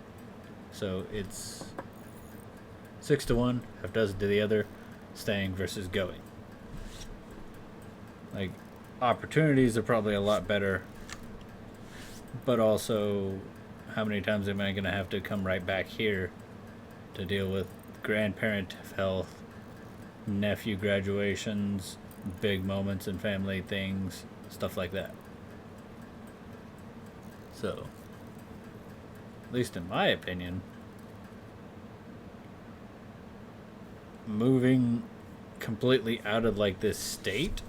So it's 6 to 1, half dozen to the other, staying versus going. Like, opportunities are probably a lot better, but also, how many times am I going to have to come right back here to deal with grandparent health, nephew graduations, big moments in family things, stuff like that. So, at least in my opinion, moving completely out of like this state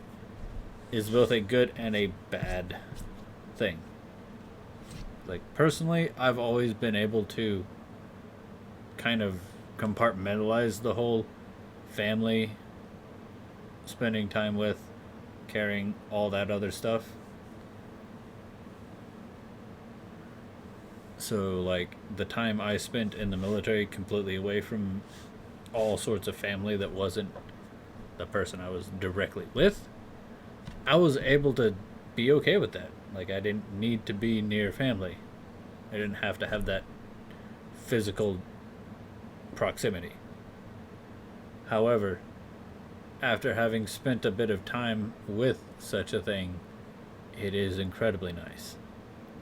is both a good and a bad thing. Like, personally, I've always been able to kind of compartmentalize the whole family, spending time with, caring, all that other stuff. So, like, the time I spent in the military completely away from all sorts of family that wasn't the person I was directly with, I was able to be okay with that. Like, I didn't need to be near family. I didn't have to have that physical proximity. However, after having spent a bit of time with such a thing, it is incredibly nice.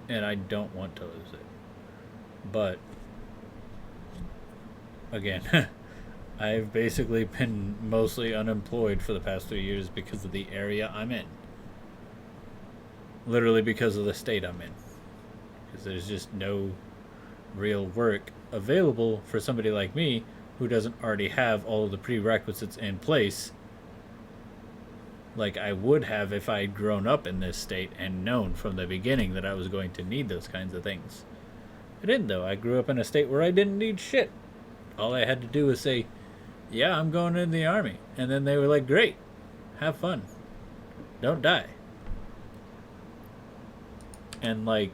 And I don't want to lose it. But, again, I've basically been mostly unemployed for the past 3 years because of the area I'm in. Literally because of the state I'm in. Because there's just no real work available for somebody like me who doesn't already have all of the prerequisites in place like I would have if I had grown up in this state and known from the beginning that I was going to need those kinds of things. I didn't, though. I grew up in a state where I didn't need shit. All I had to do was say, yeah, I'm going in the army. And then they were like, great, have fun. Don't die. And, like,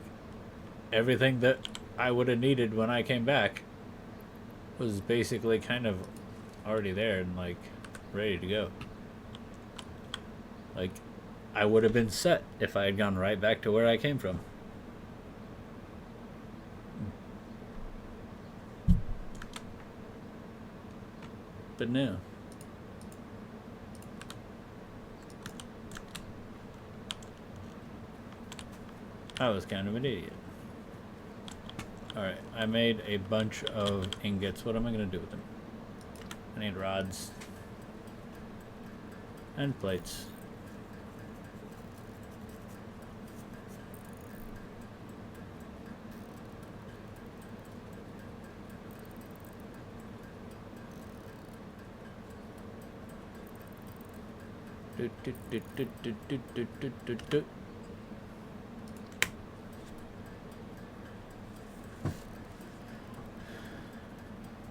everything that I would have needed when I came back was basically kind of already there and, like, ready to go. Like, I would have been set if I had gone right back to where I came from. But no. I was kind of an idiot. Alright, I made a bunch of ingots. What am I going to do with them? I need rods. And plates.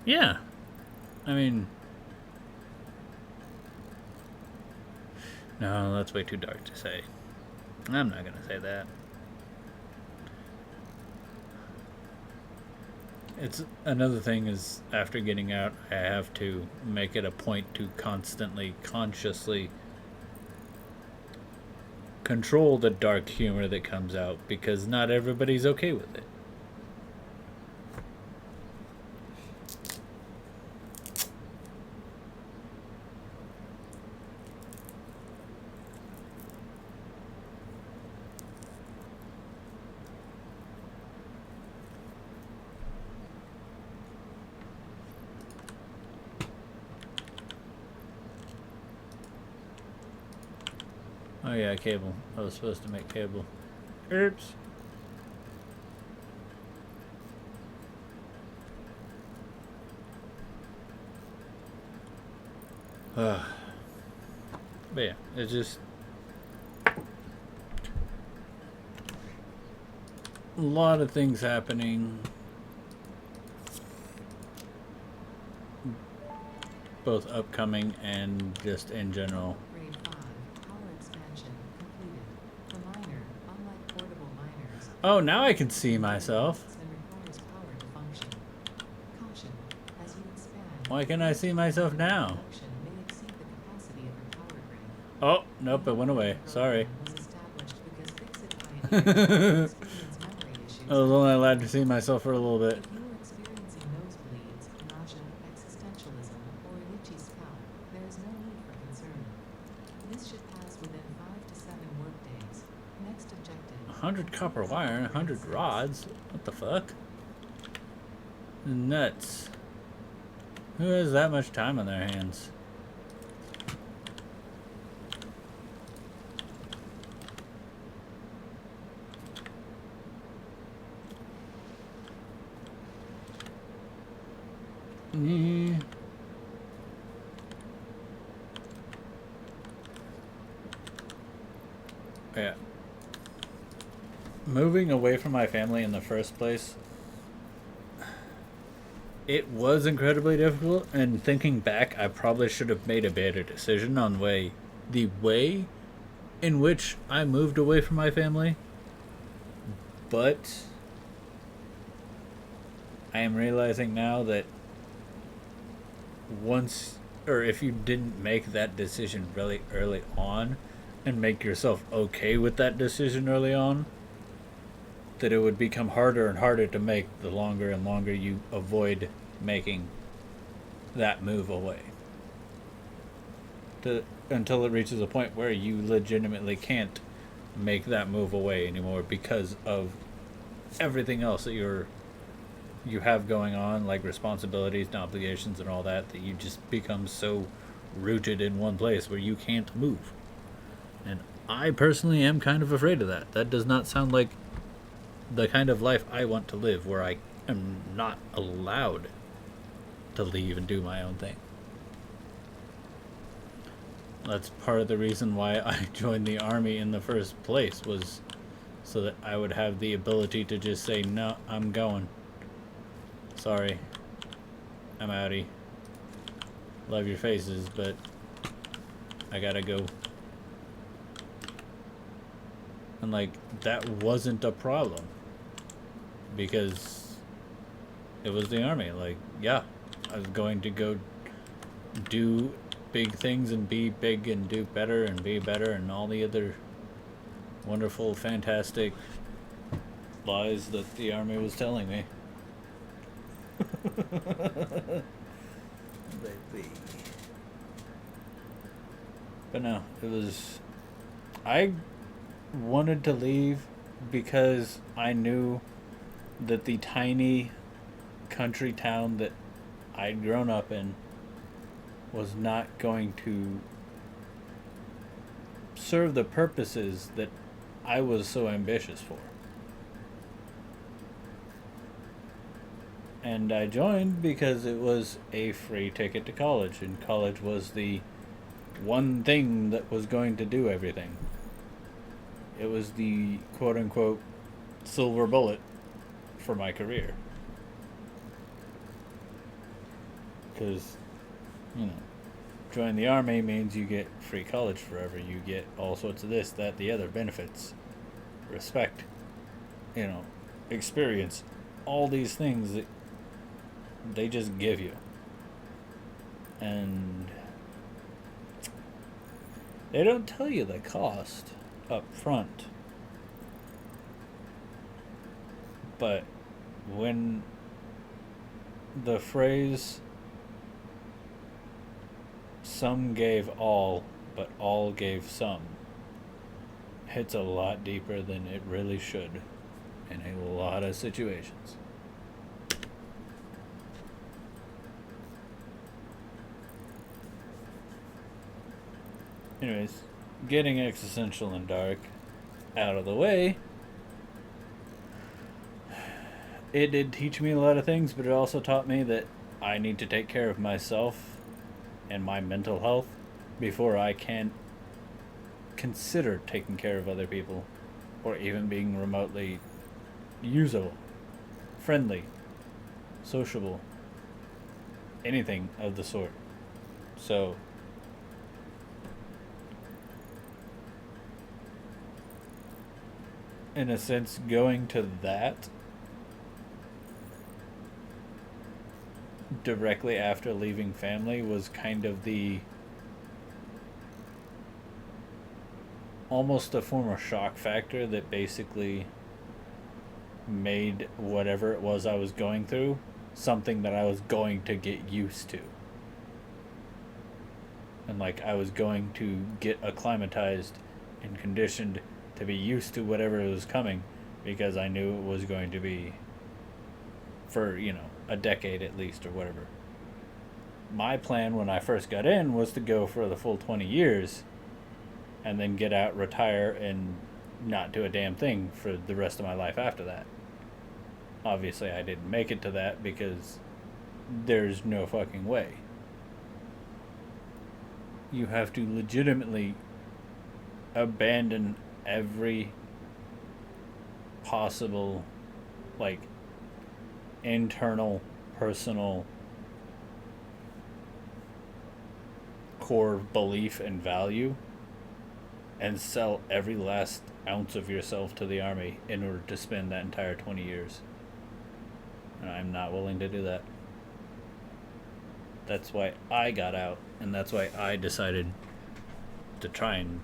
Yeah. I mean... No, that's way too dark to say. I'm not gonna say that. It's another thing is after getting out, I have to make it a point to constantly, consciously control the dark humor that comes out because not everybody's okay with it. Oh yeah, cable. I was supposed to make cable. Oops. But yeah, it's just a lot of things happening. Both upcoming and just in general. Grade 5, power expansion completed. For miner, unlike portable miners, Oh, now I can see myself. and requires power to function. Caution, as you expand, Why can't I see myself now? production may exceed the capacity of your power grid. Oh, nope, it went away. Sorry. Was established because Fixit pioneers experience memory issues. I was only allowed to see myself for a little bit. If you are experiencing nosebleeds, nausea, existentialism, or an itchy scalp, there is no need for concern. This should pass within 5 to 7 workdays. Next objective. 100 copper wire and 100 rods? What the fuck? Nuts. Who has that much time on their hands? Yeah. Yeah. Moving away from my family in the first place, it was incredibly difficult, and thinking back, I probably should have made a better decision on the way in which I moved away from my family. But I am realizing now that once, or if you didn't make that decision really early on and make yourself okay with that decision early on, that it would become harder and harder to make the longer and longer you avoid making that move away. Until it reaches a point where you legitimately can't make that move away anymore because of everything else that you have going on, like responsibilities and obligations and all that, that you just become so rooted in one place where you can't move. And I personally am kind of afraid of that. That does not sound like the kind of life I want to live, where I am not allowed to leave and do my own thing. That's part of the reason why I joined the army in the first place, was so that I would have the ability to just say, no, I'm going. Sorry. I'm outie. Love your faces, but I gotta go. And like, that wasn't a problem. Because it was the army. Like, yeah, I was going to go do big things and be big and do better and be better and all the other wonderful, fantastic lies that the army was telling me. Baby. But no, it was... I wanted to leave because I knew that the tiny country town that I'd grown up in was not going to serve the purposes that I was so ambitious for. And I joined because it was a free ticket to college, and college was the one thing that was going to do everything. It was the quote-unquote silver bullet for my career. Because, you know, join the army means you get free college forever. You get all sorts of this, that, the other benefits, respect, you know, experience, all these things that they just give you. And they don't tell you the cost up front. But when the phrase "some gave all, but all gave some" hits a lot deeper than it really should in a lot of situations. Anyways, getting existential and dark out of the way, it did teach me a lot of things, but it also taught me that I need to take care of myself and my mental health before I can consider taking care of other people, or even being remotely usable, friendly, sociable, anything of the sort. So in a sense, going to that directly after leaving family was kind of the almost a form of shock factor that basically made whatever it was I was going through something that I was going to get used to. And like, I was going to get acclimatized and conditioned to be used to whatever was coming, because I knew it was going to be for, you know, a decade at least or whatever. My plan when I first got in was to go for the full 20 years and then get out, retire, and not do a damn thing for the rest of my life after that. Obviously, I didn't make it to that because there's no fucking way. You have to legitimately abandon every possible, like, internal, personal, core belief and value, and sell every last ounce of yourself to the army in order to spend that entire 20 years. And I'm not willing to do that. That's why I got out, and that's why I decided to try and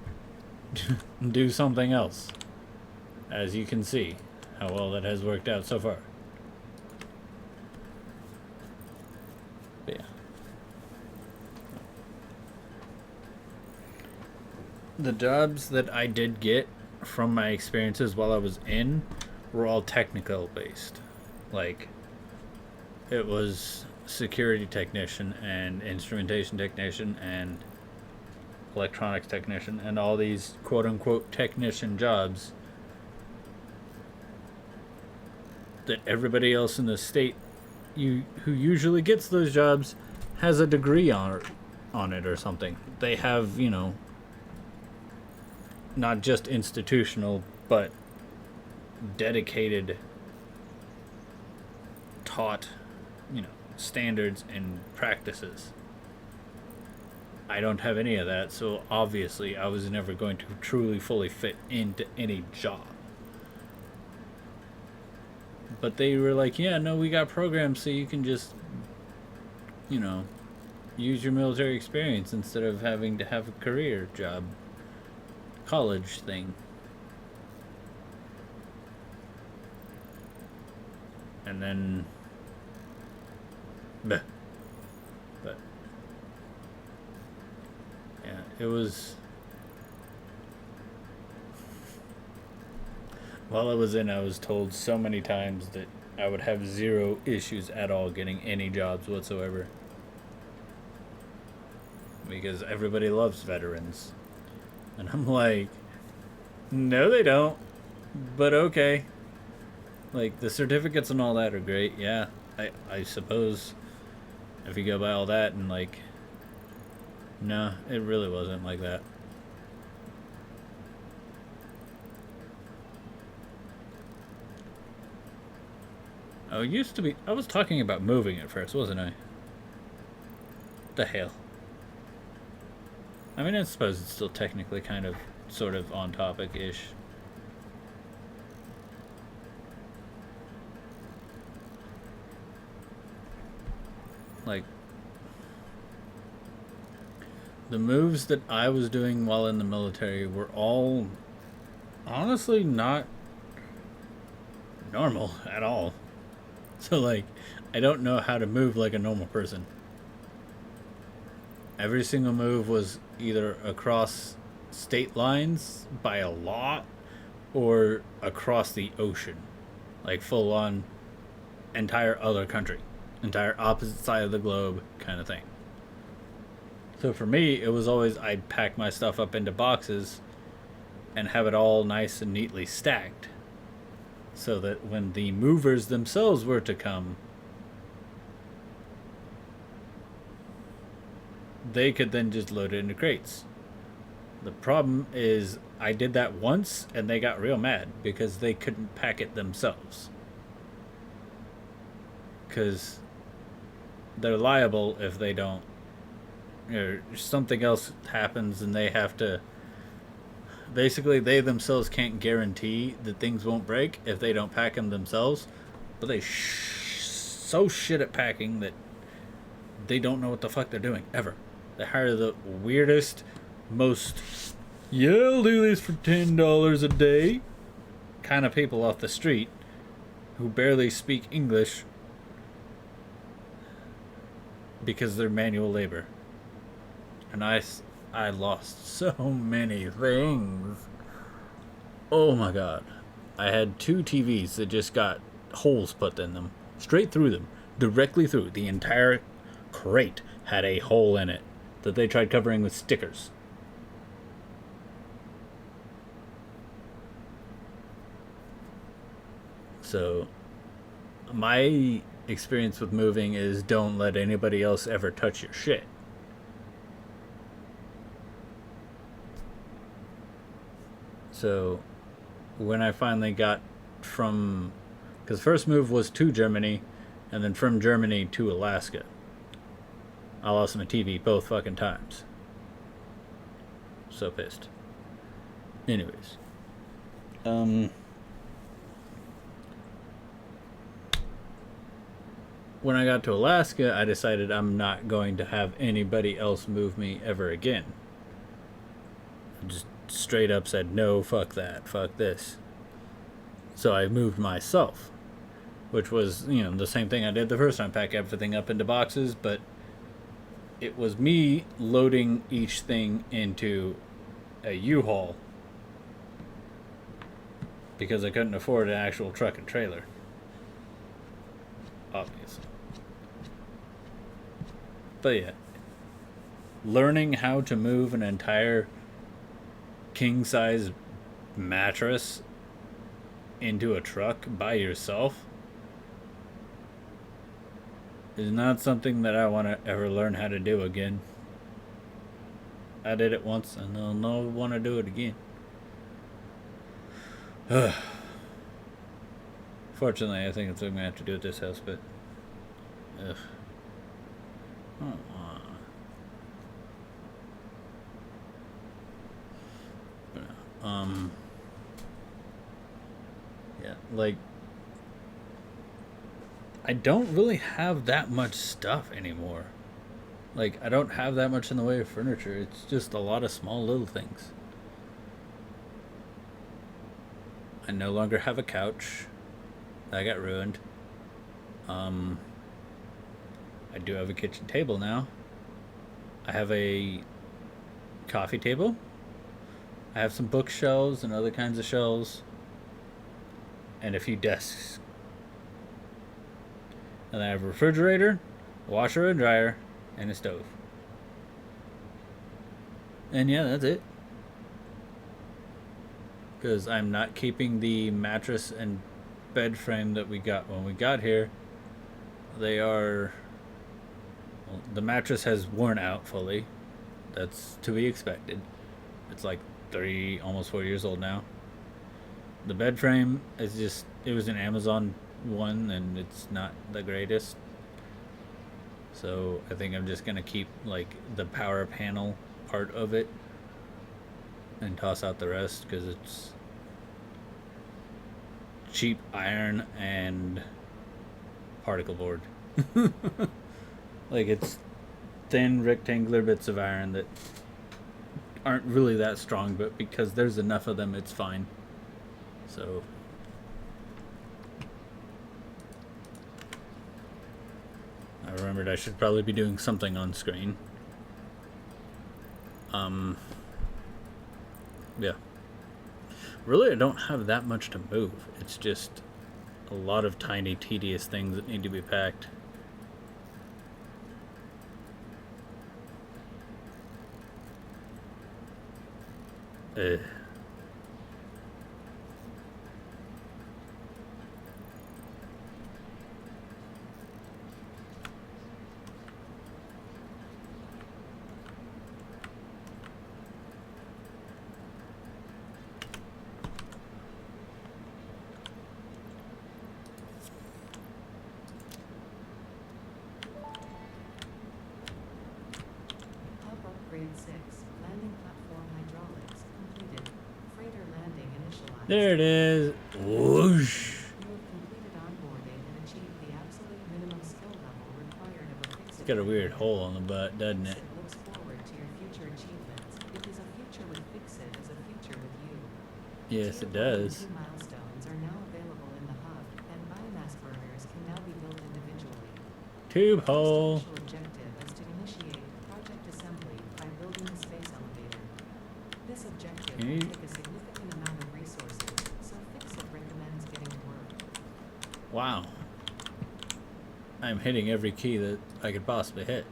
do something else. As you can see, how well that has worked out so far. But yeah. The jobs that I did get from my experiences while I was in were all technical based. Like, it was security technician and instrumentation technician and electronics technician and all these quote unquote technician jobs that everybody else in the state who usually gets those jobs has a degree on it or something. They have, not just institutional but dedicated taught, standards and practices. I don't have any of that, so obviously I was never going to truly fully fit into any job. But they were like, yeah, no, we got programs so you can just, use your military experience instead of having to have a career job, college thing. And then, but yeah, it was. While I was in, I was told so many times that I would have zero issues at all getting any jobs whatsoever. Because everybody loves veterans. And I'm like, no, they don't. But okay. Like, the certificates and all that are great, yeah. I suppose if you go by all that and, like, no, it really wasn't like that. Oh, it used to be. I was talking about moving at first, wasn't I? The hell. I mean, I suppose it's still technically kind of, sort of on topic-ish. Like, the moves that I was doing while in the military were all honestly not normal at all. So, like, I don't know how to move like a normal person. Every single move was either across state lines by a lot or across the ocean. Like, full on entire other country, entire opposite side of the globe kind of thing. So for me, it was always I'd pack my stuff up into boxes and have it all nice and neatly stacked, so that when the movers themselves were to come, they could then just load it into crates. The problem is I did that once and they got real mad because they couldn't pack it themselves. Because they're liable if they don't, or something else happens and they have to. Basically, they themselves can't guarantee that things won't break if they don't pack them themselves. But they so shit at packing that they don't know what the fuck they're doing ever. They hire the weirdest, most I'll do this for $10 a day kind of people off the street who barely speak English because they're manual labor. And I lost so many things. Oh my god. I had 2 TVs that just got holes put in them. Straight through them. Directly through. The entire crate had a hole in it that they tried covering with stickers. So, my experience with moving is don't let anybody else ever touch your shit. So, when I finally got from. Because first move was to Germany, and then from Germany to Alaska. I lost my TV both fucking times. So pissed. Anyways. when I got to Alaska, I decided I'm not going to have anybody else move me ever again. Just straight up said, no, fuck that, fuck this. So I moved myself, which was, the same thing I did the first time, pack everything up into boxes, but it was me loading each thing into a U-Haul because I couldn't afford an actual truck and trailer. Obviously. But yeah, learning how to move an entire king-size mattress into a truck by yourself is not something that I want to ever learn how to do again. I did it once and I'll never want to do it again. Fortunately, I think it's what I'm going to have to do at this house, but ugh. Yeah, like, I don't really have that much stuff anymore. Like, I don't have that much in the way of furniture. It's just a lot of small little things. I no longer have a couch. That got ruined. I do have a kitchen table now. I have a coffee table. I have some bookshelves and other kinds of shelves. And a few desks. And I have a refrigerator, a washer and dryer, and a stove. And yeah, that's it. Because I'm not keeping the mattress and bed frame that we got when we got here. They are... Well, the mattress has worn out fully. That's to be expected. It's like 3, almost 4 years old now. The bed frame is just... It was an Amazon one, and it's not the greatest. So I think I'm just going to keep, like, the power panel part of it and toss out the rest, because it's cheap iron and particle board. Like, it's thin rectangular bits of iron that aren't really that strong, but because there's enough of them, it's fine. So I remembered I should probably be doing something on screen. Yeah. Really, I don't have that much to move. It's just a lot of tiny, tedious things that need to be packed. Ugh. Hub upgrade 6. Landing platform hydraulics completed. Freighter landing initialized. There it is. Whoosh. You have completed onboarding and achieved the absolute minimum skill level required of a fixed. It's got a weird hole on the butt, doesn't it? Fixit looks forward to your future achievements. Because a future with Fixit is a future with you. Yes, it Tier 1 and does. 2 milestones are now available in the hub, and biomass burners can now be built individually. Tube First hole. initial objective is to initiate project assembly by building the space elevator. This objective Can will you- take a significant amount of resources, so Fixit recommends getting to work. Wow. I'm hitting every key that I could possibly hit.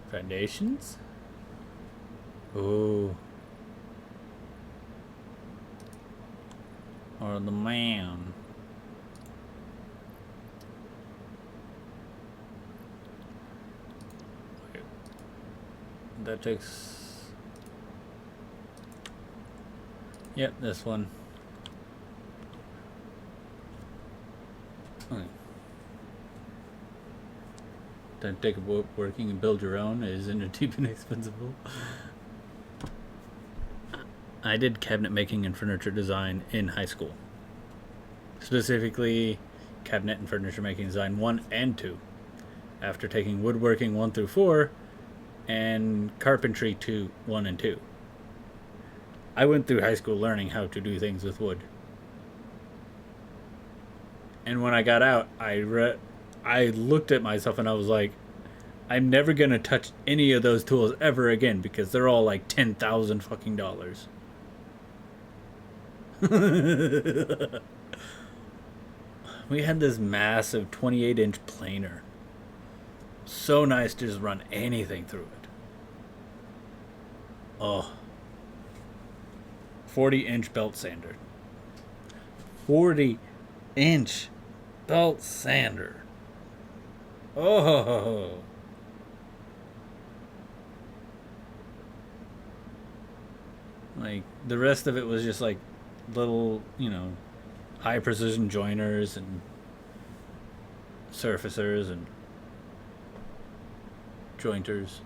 Foundations? Ooh. Or the man. Wait. That takes... Yep, this one. Okay. Don't take a working and build your own. It isn't cheap and expensive. I did cabinet making and furniture design in high school. Specifically, cabinet and furniture making design 1 and 2, after taking woodworking 1 through 4 and carpentry 1 and 2. I went through high school learning how to do things with wood. And when I got out, I looked at myself and I was like, I'm never going to touch any of those tools ever again because they're all like $10,000 fucking dollars. We had this massive 28-inch planer. So nice to just run anything through it. Oh. 40-inch belt sander. 40-inch belt sander. Oh. Like, the rest of it was just like little, high precision joiners and surfacers and jointers.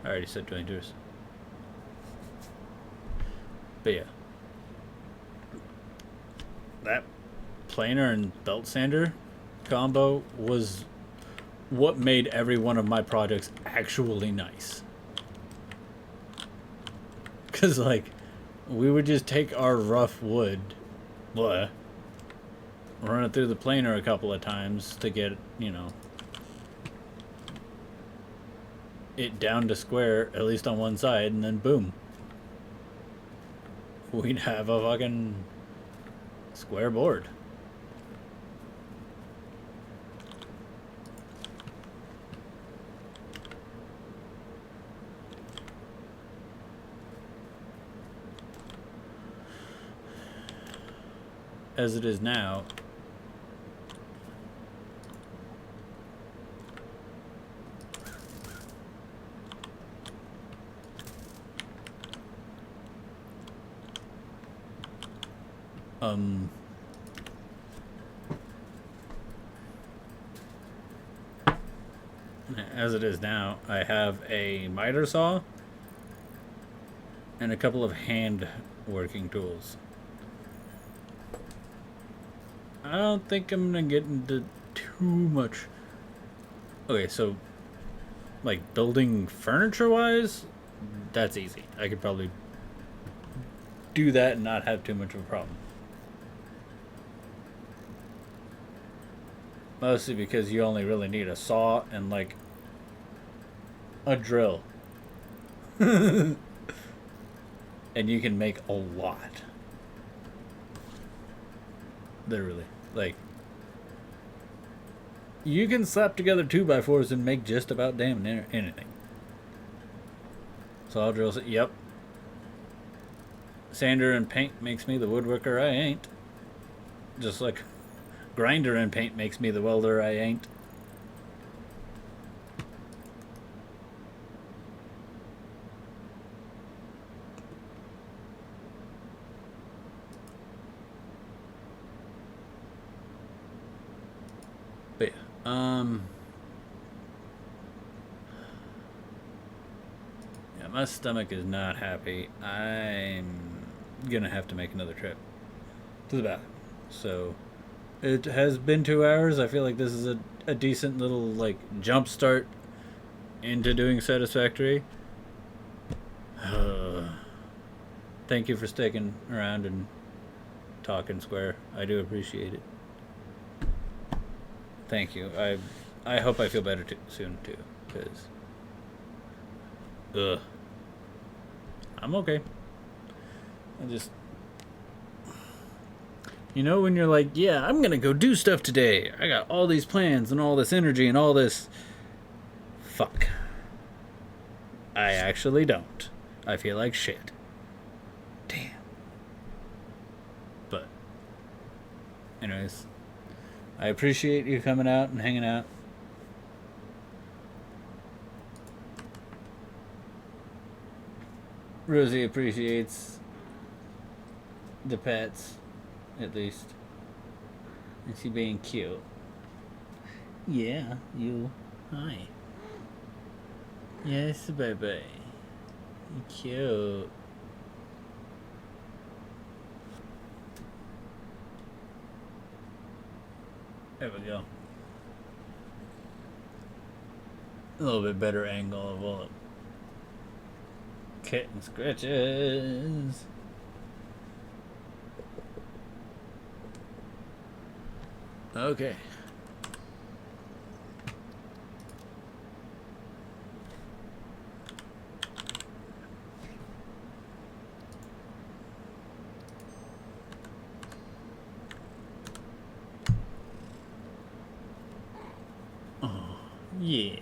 I already said jointers. But yeah. That planer and belt sander combo was what made every one of my projects actually nice. Because, like, we would just take our rough wood, run it through the planer a couple of times to get, it down to square, at least on one side, and then boom. We'd have a fucking square board. As it is now, I have a miter saw and a couple of hand working tools. I don't think I'm gonna get into too much. Okay, so like building furniture wise, that's easy. I could probably do that and not have too much of a problem. Mostly because you only really need a saw and like a drill. And you can make a lot. Literally. Like, you can slap together 2x4s and make just about damn anything. Saw drills, yep. Sander and paint makes me the woodworker I ain't. Just like grinder and paint makes me the welder I ain't. But yeah, my stomach is not happy. I'm gonna have to make another trip to the bathroom. So it has been 2 hours. I feel like this is a decent little like jump start into doing Satisfactory. Thank you for sticking around and talking square. I do appreciate it. Thank you. I hope I feel better soon too, because I'm okay. I just, when you're like, yeah, I'm gonna go do stuff today. I got all these plans and all this energy and all this. Fuck. I actually don't. I feel like shit. Damn. But, anyways, I appreciate you coming out and hanging out. Rosie appreciates the pets, at least. And she being cute. Yeah, you. Hi. Yes, baby. Cute. There we go. A little bit better angle of all the kitten scratches. Okay. Oh, yes.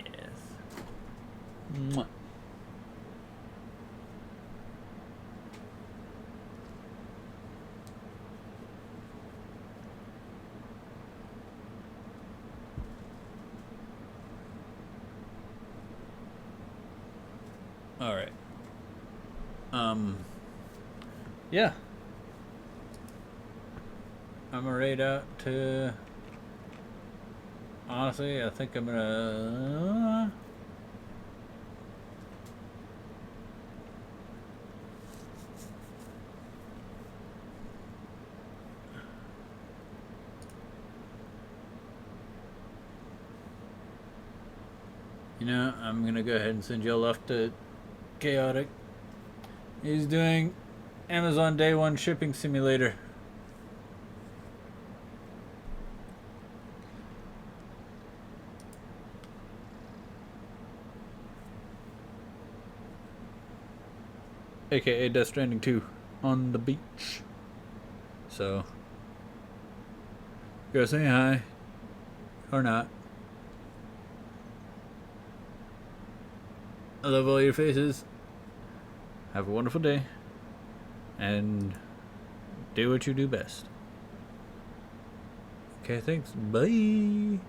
Mwah. All right. Yeah. I'm right out to. Honestly, I think I'm gonna. You know, I'm gonna go ahead and send y'all off to Chaotic. He's doing Amazon Day 1 Shipping Simulator. AKA Death Stranding 2 on the beach. So, go say hi. Or not. I love all your faces. Have a wonderful day. And do what you do best. Okay, thanks. Bye.